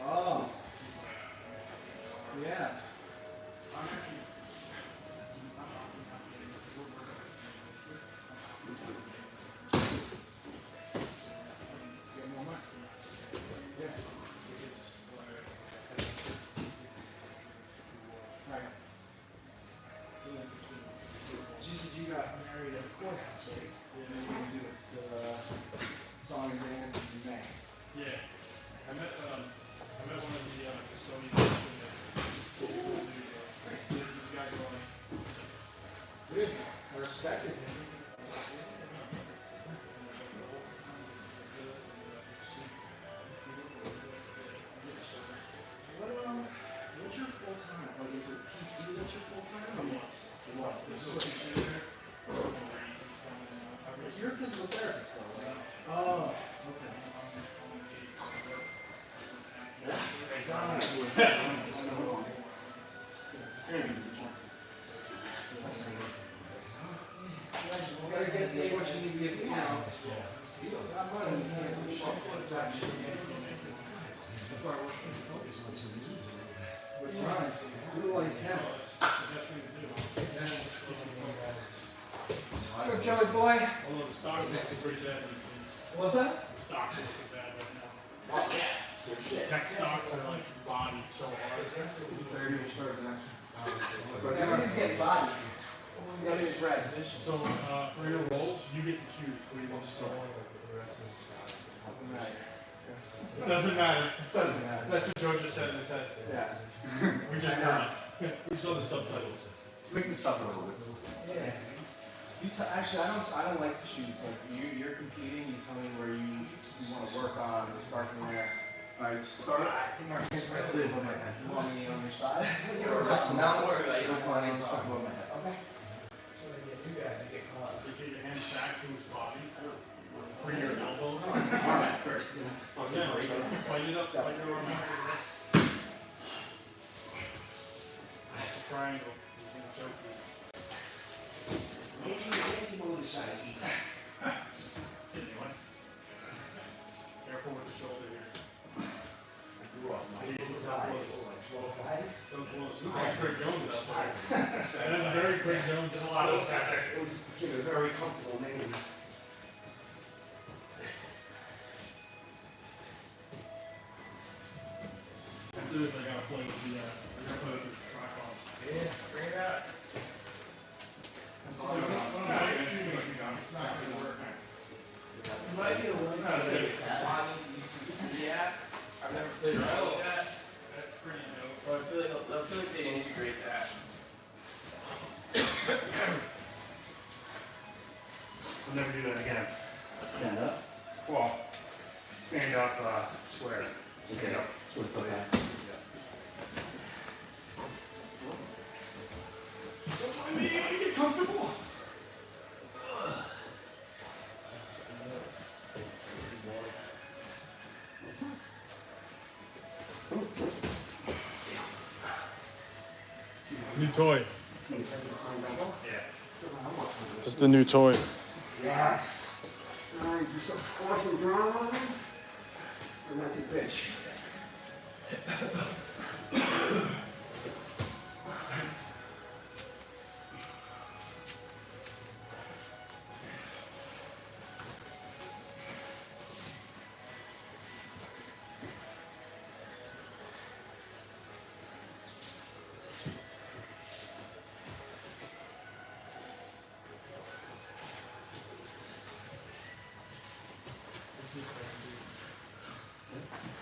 Oh, yeah. I'm actually, Get more money. Yeah. Right. She said you got married at the courthouse, right? And then you're gonna do the song and dance in May. yeah. I met one of the custodians in the guy going, Good. I respect it. What's your full time? Like, is it PT that's your full time? Or what? You're a physical therapist, though, right? Oh, okay. You gotta get paid what you need to get paid now. Got money, you can't do shit. We're trying. Do it while you can. Let's go, Joey boy. although the stocks are looking pretty bad these days. What's that? The stocks are looking bad right now. Oh, yeah. Tech stocks are like bodied so hard. Everything's getting body. Everything's red. So, for your roles, you get to choose where you want to start. Doesn't matter. Doesn't matter. Doesn't matter. That's what Joe just said in his head. Yeah. We just heard it. We saw the subtitles. Let's make the stuff a little bit. Yeah. Actually, I don't like the shoes. Like you're competing. You tell me where you want to work on. Start from there. Alright, start. I think I can press it above my head. You want me on your side? You're not worried about it. Don't want any stuff above my head. Okay. You get your hands back to his body. Free your elbow. Arm at first. Yeah, fight it up. Fight your arm out. Triangle. He's gonna choke you. Anyway. Careful with the shoulder here. Jesus, so close. So close. Look like Craig Jones out there. That's very Craig Jones. There's a lot of us out there. It was became a very comfortable name. After this, I gotta play with the, I gotta play with the tripod. Yeah. Bring it out. It's not gonna work. You might be a little That's good. Yeah, I've never played around with that, That's pretty dope. but I feel like they integrate that. I'll never do that again. Stand up. Well, stand up, square. Stand up. Sort of put back. I mean, get comfortable. New toy. Yeah. This is the new toy. Yeah. Alright, do some awesome drama. And that's a bitch.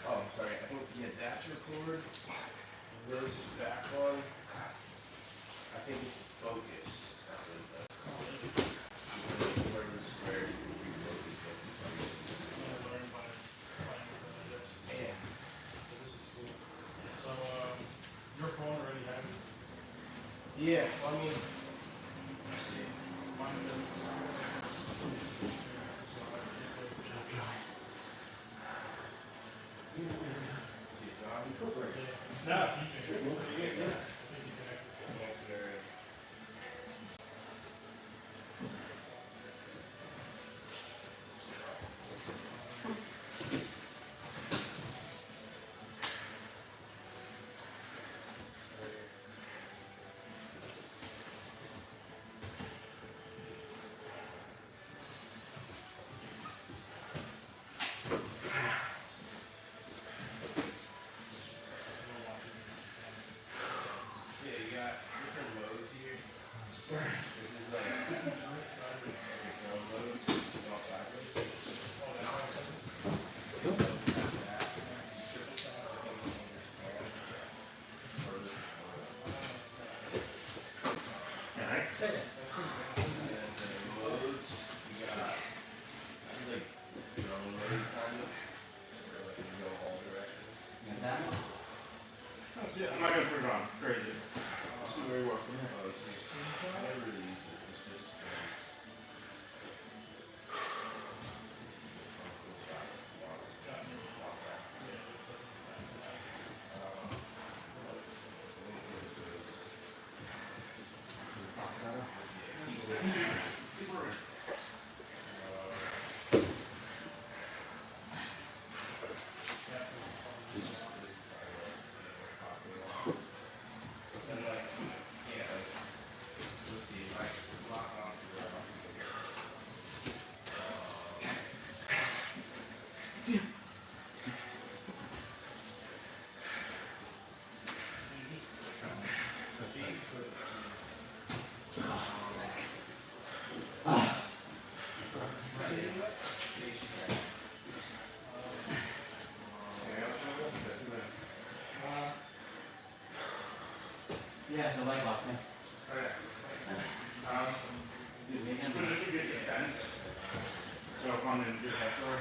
Oh, I'm sorry, I think, yeah, that's record. This is back one. I think it's focus. That's what that's called. Where the square, refocus, that's. Yeah. So, your phone already has it. Yeah, well, I mean, This is like loads, all sideways. Alright. And then loads, you got, this is like drone load kind of, where like you go all directions. And that one? That's it. I'm not gonna put it on crazy. Let's see where you work from here. Oh, this is, I never really use this, it's just strings. It's some cool stuff. Yeah, the leg lock thing. Okay. Dude, maybe I'm But this is a good defense. So if I'm in your head door,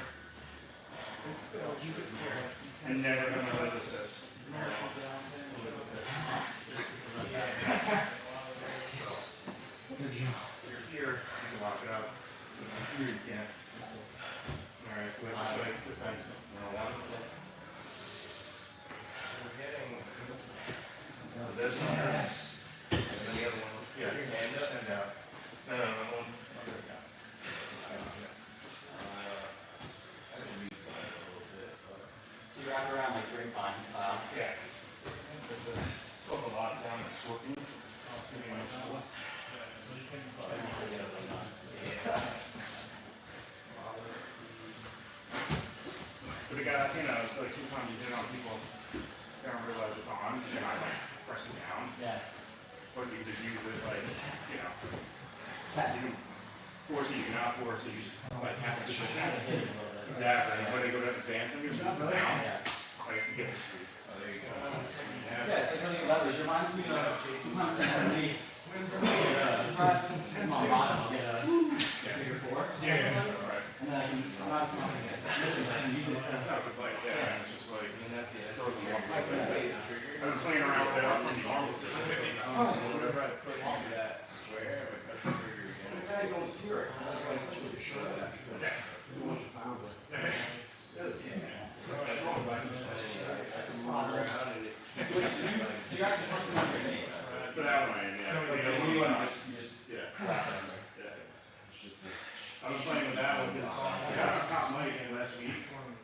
I'm never gonna let this assist. You're here, you can lock it up. Here you can't. Alright, so that's just like defense 101. We're getting, This one. Yes. And then the other one was, yeah, your hand just stand out. No, there we go. Just stand out, yeah. I can read that a little bit, but. So you wrap around like grapevine style. Yeah. It's still a lot down at Scorpion. Sitting on the floor. But it got, like sometimes you hit it on people, they don't realize it's on, because you're not like pressing down. Yeah. But you just use it like, you can force it, you can not force it, you just like have to push it. Exactly, when they go to advance them, you just go down, Yeah. like to get the street. Oh, there you go. Yeah, it's like having leverage. Reminds me of sometimes when we on bottom, I'll get a figure four. Yeah, right. And then I can not something missing, I can use it to. That's a like that, and it's just like, I mean, that's the, throws them off. I put away the trigger. I've been playing around with that up in the arms. Whatever I put into that square, if I press the trigger again. The guys don't hear it. Sure, that becomes. Yeah. I can move around and it. So you're actually working on your name. For that one, yeah. You just Yeah. yeah. It's just the. I was playing with that one because I got a top mic in last week,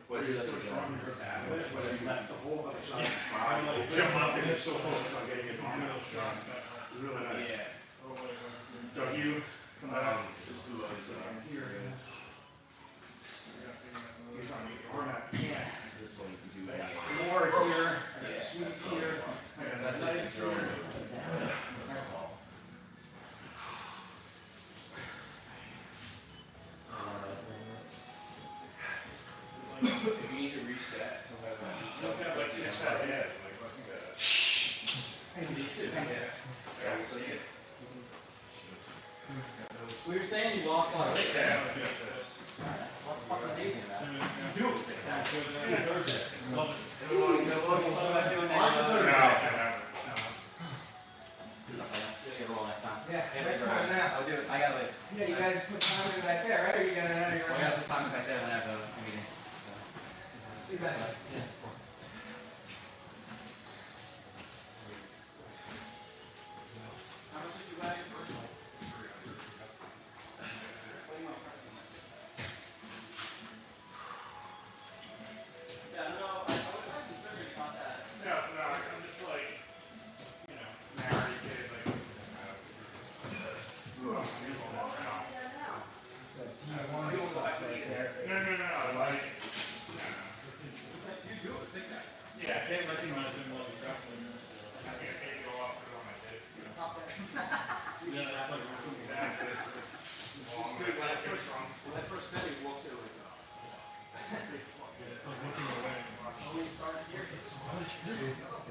but you're so strong with that, but you left the whole other side. I'm like, jump up and it's so close on getting his arm out. It's really nice. Yeah. So you come out. Just do it, Here. You're trying to get your arm out. Yeah. this one you can do I got any. more here, I got Yeah. sweet here. I got That's how you nice throw here. it. That's all. If you need to reset, sometimes I just. Look at like 6 fat heads, like fucking that. Yeah, so you. Well, you're saying you lost a lot of weight. Yeah, I'm gonna do this. What the fuck are you doing about it? Do it. Thursday. No, What about doing that? I haven't. Get a roll next time. Yeah, next time now. I'll do it. I gotta like. Yeah, you gotta put time back there, right? Or you gotta have your. I gotta put time back there when I have a meeting. See that? Yeah. How much did you buy it for? Yeah, no, I would have considered about that. No, it's not. I'm just like, married kid, like. It's like D1 stuff right there. No, like. You do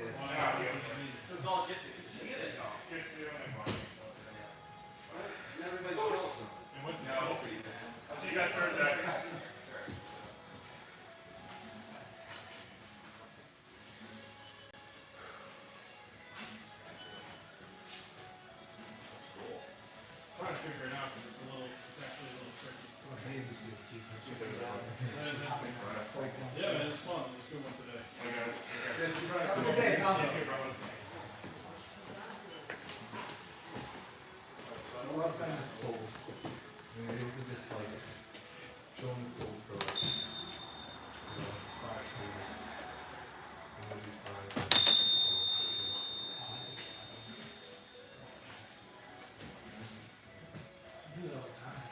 It's all get to. Everybody's jealous of And what's the No. I'll see you guys Thursday. Trying to figure it out because it's actually a little tricky. Yeah, man, it's fun. It was a good one today. Hey guys. Okay, now. See you too, brother. A lot of times it's cold. You could just like show them cold for like 5 minutes. And it'll be fine. I do it all the time.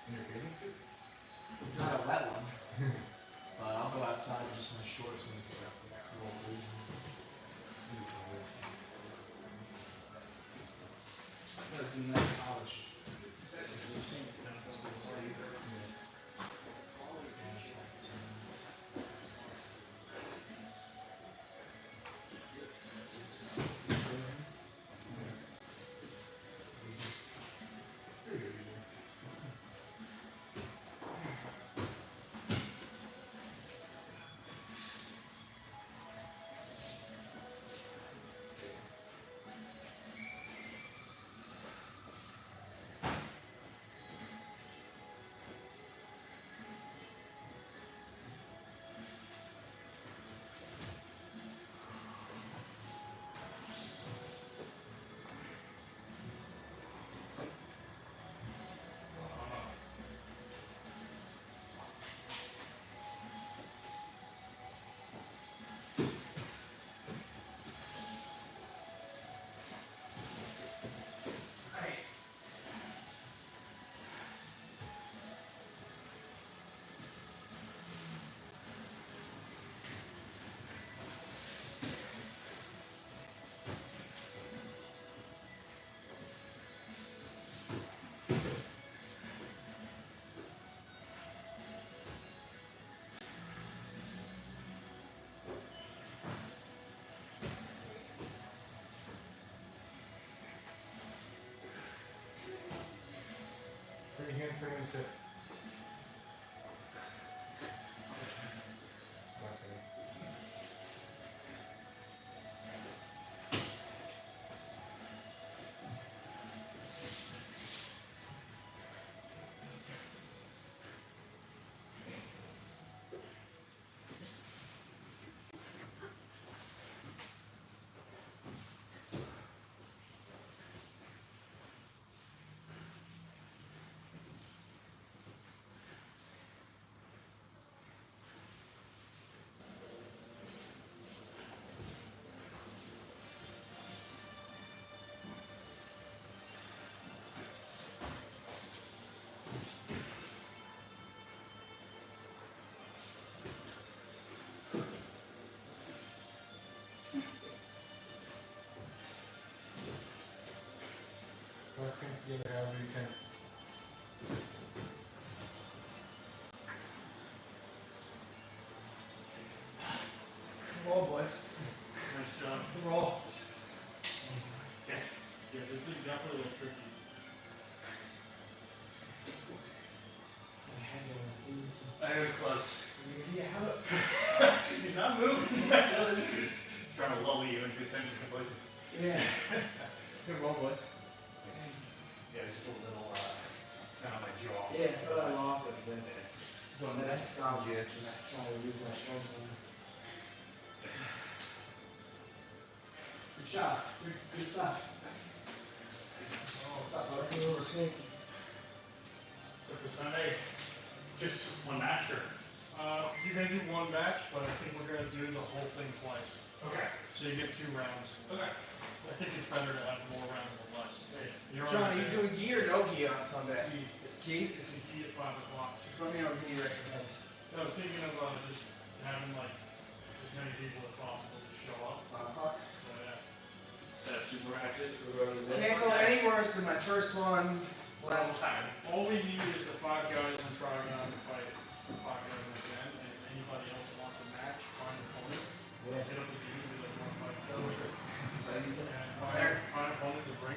In your bathing suit? It's not a wet one. But I'll go outside with just my shorts when it's like a little freezing. I started doing that in college. School sleep. Nice. Free hamstrings hip. It's not funny. Work things together however you can. Roll, boys. Nice job. Roll. Yeah, this thing definitely looked tricky. I was close. Easy out. He's not moving. He's trying to lull you into a sense of completion. Yeah. It's good roll, boys. Yeah, it's just a little, kind of my jaw. Yeah, I feel I lost it. Well, That's yeah, just That's how I lose my strength. Good shot. Good stuff. What's up, brother? So for Sunday, just one match or? You can do one match, but I think we're gonna do the whole thing twice. Okay. So you get 2 rounds. Okay. I think it's better to have more rounds than less. You're John, are already you there. doing gi or no gi on Sunday? Gi. It's gi? It's a key at 5 o'clock. Just let me know if you need extra heads. I was thinking of just having like as many people as possible to show up. 5 o'clock? So yeah. Set up super matches for I can't go any worse than my first one last time. All we need is the 5 guys in Trigon to fight the 5 guys in the end, and if anybody else wants a match, Hit up with you, be like, want to fight coach. And find opponents and bring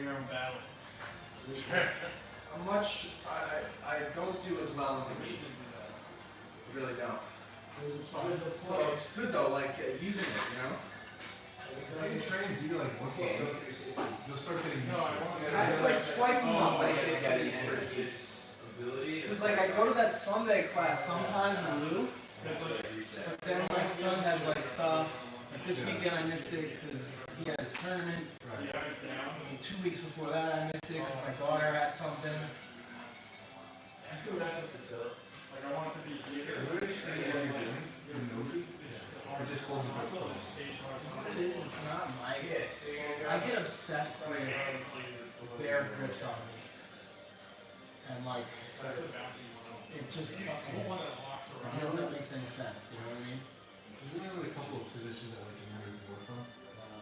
your own battle. How much I don't do as well in the meet. I really don't. So it's good though, like using it, you know. Like you train, do you like once a week? You'll start getting used to it. It's like twice a month. Like It's got it for its ability. because like I go to that Sunday class sometimes in Lou, but then my son has like stuff. Like this weekend I missed it because he had his tournament. Yeah, And 2 weeks before that I missed it because my daughter had something. I feel that's up to like I want it to be bigger. What are you saying what you're doing? You know, or just hold the best of What it is, it's not my. Yeah, so you're I gonna get obsessed with their grips on me, and like it just fucks me. I don't know if that makes any sense. You know what I mean? There's really only a couple of positions that like the Marines work from.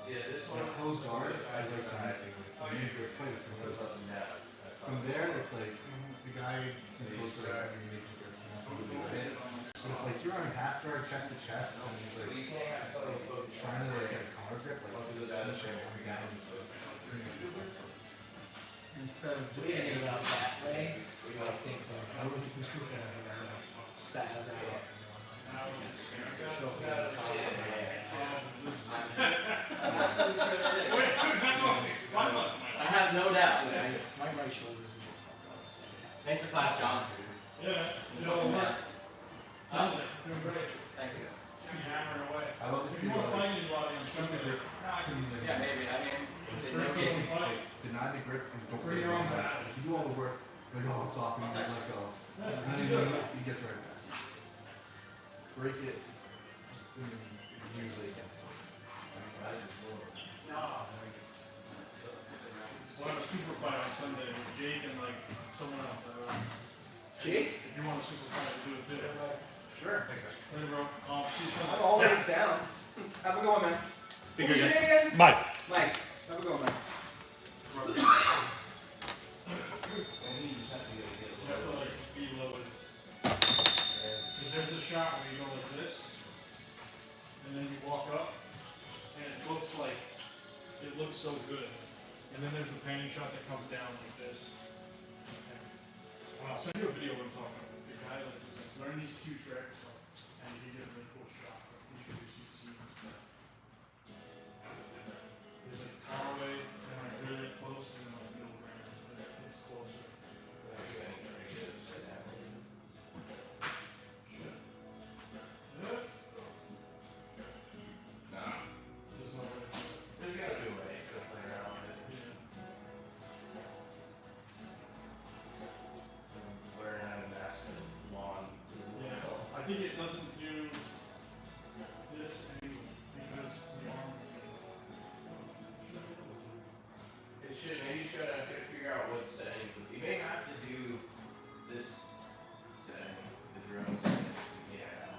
Yeah, this Like one close guard, I like the main grip fights from goes those. up and down. From there, it's like the guy from close guard is making grips, and that's what we do. Right? But if like you're on half guard, chest to chest, and he's But like you can't have something focused trying to like get a collar grip, like once it this goes out of is the coming down. Pretty much good grips. Instead of doing it out that way, I think like I would get this group out of there. spaz out. I have no doubt. My right shoulder is a little fucked up. So. Thanks for class, John. Yeah, you know what? Huh? Doing great. Thank you. Keep hammering away. I love this If you people want to like fight anybody, I'm show me sure grip. Yeah, maybe. I mean, it's Bring your okay. own fight. Deny the grip and don't Bring say your own anything. battle. If you do all the work, like oh it's off and you let go. Yeah, And then that's you good. he gets right back. Break it. Just, it's usually against him. We'll have a super fight on Sunday with Jake and like someone else. Jake? If you want a super fight, we'll do it too. Sure. Later, bro. I'll see you I'm Sunday. always down. Have a good one, man. Big What's your again. name again? Mike. Mike. Have a good one, man. And you just have to get You have to like be loaded. it. Because there's a shot where you go like this, and then you walk up, and it looks so good. And then there's the painting shot that comes down like this. And I'll send you a video of what I'm talking about. The guy like, is like learn these two tricks, and he gives really cool shots. Like introduce you scenes and stuff. There's like far away, and like really close, and then like middle ground, and it's closer. Yeah. Nah. There's no way. There's gotta be a way to play around with it. Learn how to master this lawn. Yeah, I think it doesn't do this anyway because the arm. It should, maybe you should figure out what settings. You may have to do this setting, the drone setting. Yeah.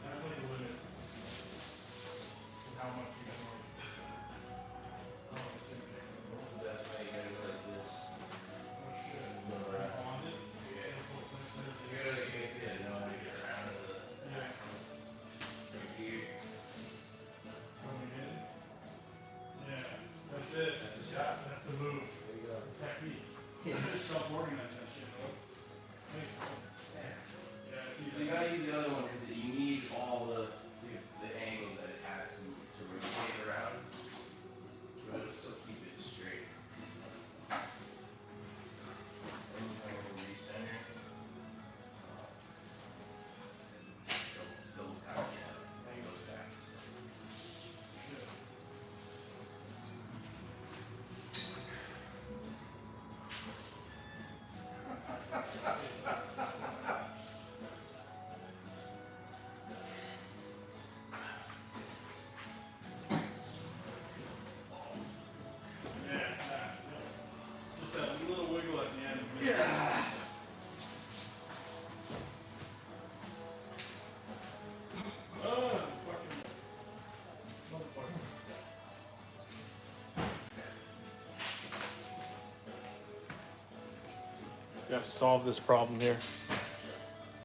That's like a limit. have to solve this problem here.